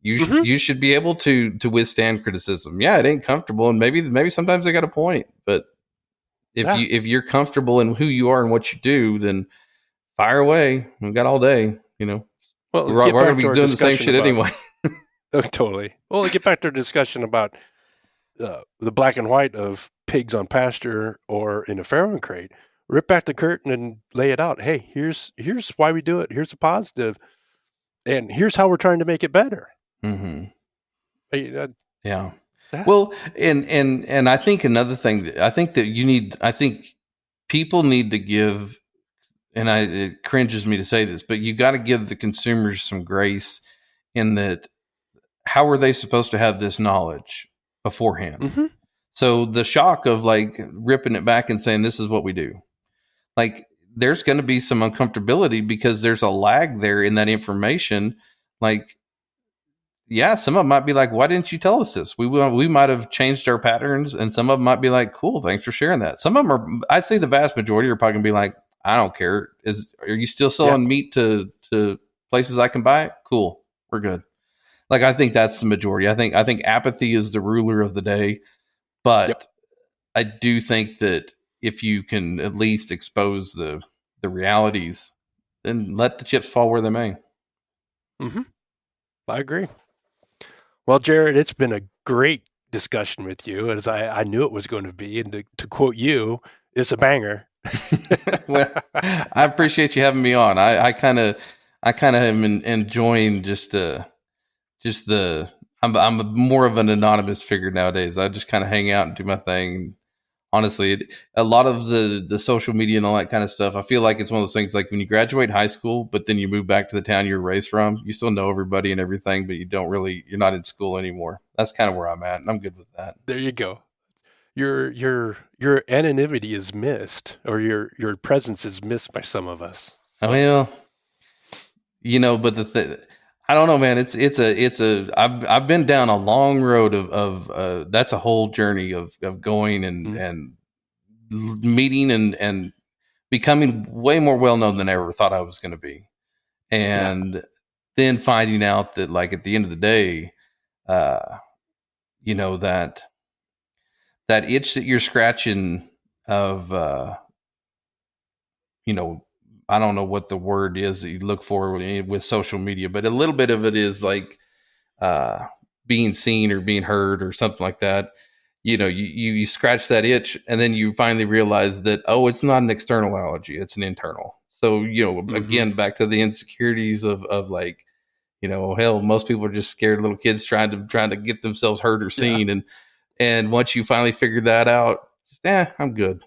you should be able to withstand criticism. Yeah, it ain't comfortable, and maybe sometimes they got a point. But if you're comfortable in who you are and what you do, then fire away. We've got all day. You know, Well, we're going to be doing the same shit anyway. Oh, totally. Well, get back to our discussion about the black and white of pigs on pasture or in a farrowing crate. Rip back the curtain and lay it out. Hey, here's why we do it. Here's the positive, and here's how we're trying to make it better. Mm-hmm. Yeah. Well, and I think another thing that I think people need to give, and it cringes me to say this, but you got to give the consumers some grace in that. How are they supposed to have this knowledge beforehand? Mm-hmm. So the shock of like ripping it back and saying, this is what we do. Like there's going to be some uncomfortability because there's a lag there in that information. Like, yeah, some of them might be like, why didn't you tell us this? We might have changed our patterns. And some of them might be like, cool, thanks for sharing that. Some of them are, I'd say the vast majority are probably gonna be like, I don't care. Are you still selling meat to places I can buy it? Cool. We're good. Like, I think that's the majority. I think apathy is the ruler of the day, but I do think that if you can at least expose the realities, then let the chips fall where they may. Mm-hmm. I agree. Well, Jerod, it's been a great discussion with you, as I knew it was going to be. And to quote you, it's a banger. Well, I appreciate you having me on. I kind of am enjoying I'm more of an anonymous figure nowadays. I just kind of hang out and do my thing. Honestly, a lot of the social media and all that kind of stuff, I feel like it's one of those things like when you graduate high school, but then you move back to the town you were raised from, you still know everybody and everything, but you're not in school anymore. That's kind of where I'm at, and I'm good with that. There you go. Your anonymity is missed, or your presence is missed by some of us. So. Well, but I don't know, man. I've been down a long road of that's a whole journey of going and meeting and becoming way more well known than I ever thought I was going to be, and then finding out that like at the end of the day, that itch that you're scratching of, I don't know what the word is that you look for with social media, but a little bit of it is like being seen or being heard or something like that. You scratch that itch and then you finally realize that, oh, it's not an external allergy, it's an internal. So, again, back to the insecurities of like, hell, most people are just scared little kids trying to get themselves heard or seen. Yeah. And once you finally figure that out, I'm good.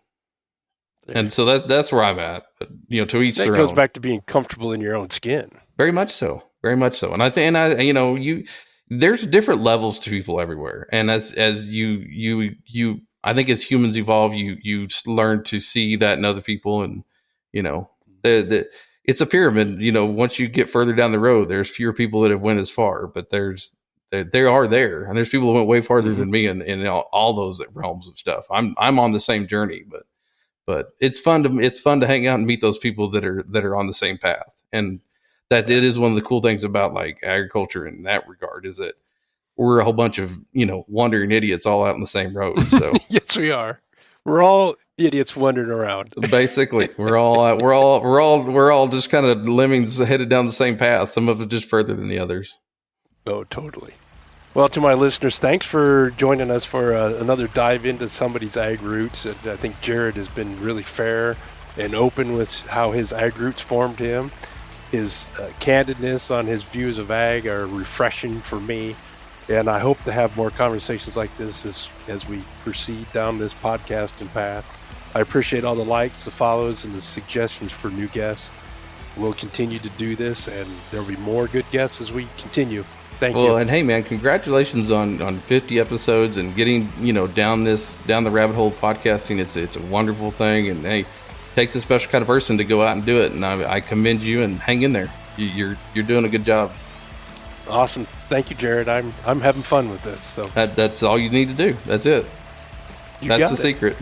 And so that's where I'm at. But, to each their own. That goes back to being comfortable in your own skin. Very much so. Very much so. And there's different levels to people everywhere. And as you I think as humans evolve, you learn to see that in other people. And, it's a pyramid. Once you get further down the road, there's fewer people that have went as far, but they are there. And there's people that went way farther than me in all those realms of stuff. I'm on the same journey, but it's fun to hang out and meet those people that are on the same path. And that it is one of the cool things about like agriculture in that regard is that we're a whole bunch of, wandering idiots all out on the same road. So yes, we are. We're all idiots wandering around. Basically, we're all just kind of lemmings headed down the same path. Some of it just further than the others. Oh, totally. Well, to my listeners, thanks for joining us for another dive into somebody's ag roots. And I think Jerod has been really fair and open with how his ag roots formed him. His candidness on his views of ag are refreshing for me. And I hope to have more conversations like this as we proceed down this podcasting path. I appreciate all the likes, the follows, and the suggestions for new guests. We'll continue to do this, and there'll be more good guests as we continue. Thank Well, you. and hey, man, congratulations on 50 episodes and getting down the rabbit hole of podcasting. It's a wonderful thing, and hey, it takes a special kind of person to go out and do it. And I commend you, and hang in there. You're doing a good job. Awesome. Thank you, Jerod. I'm having fun with this. So That's all you need to do. That's it. That's the secret.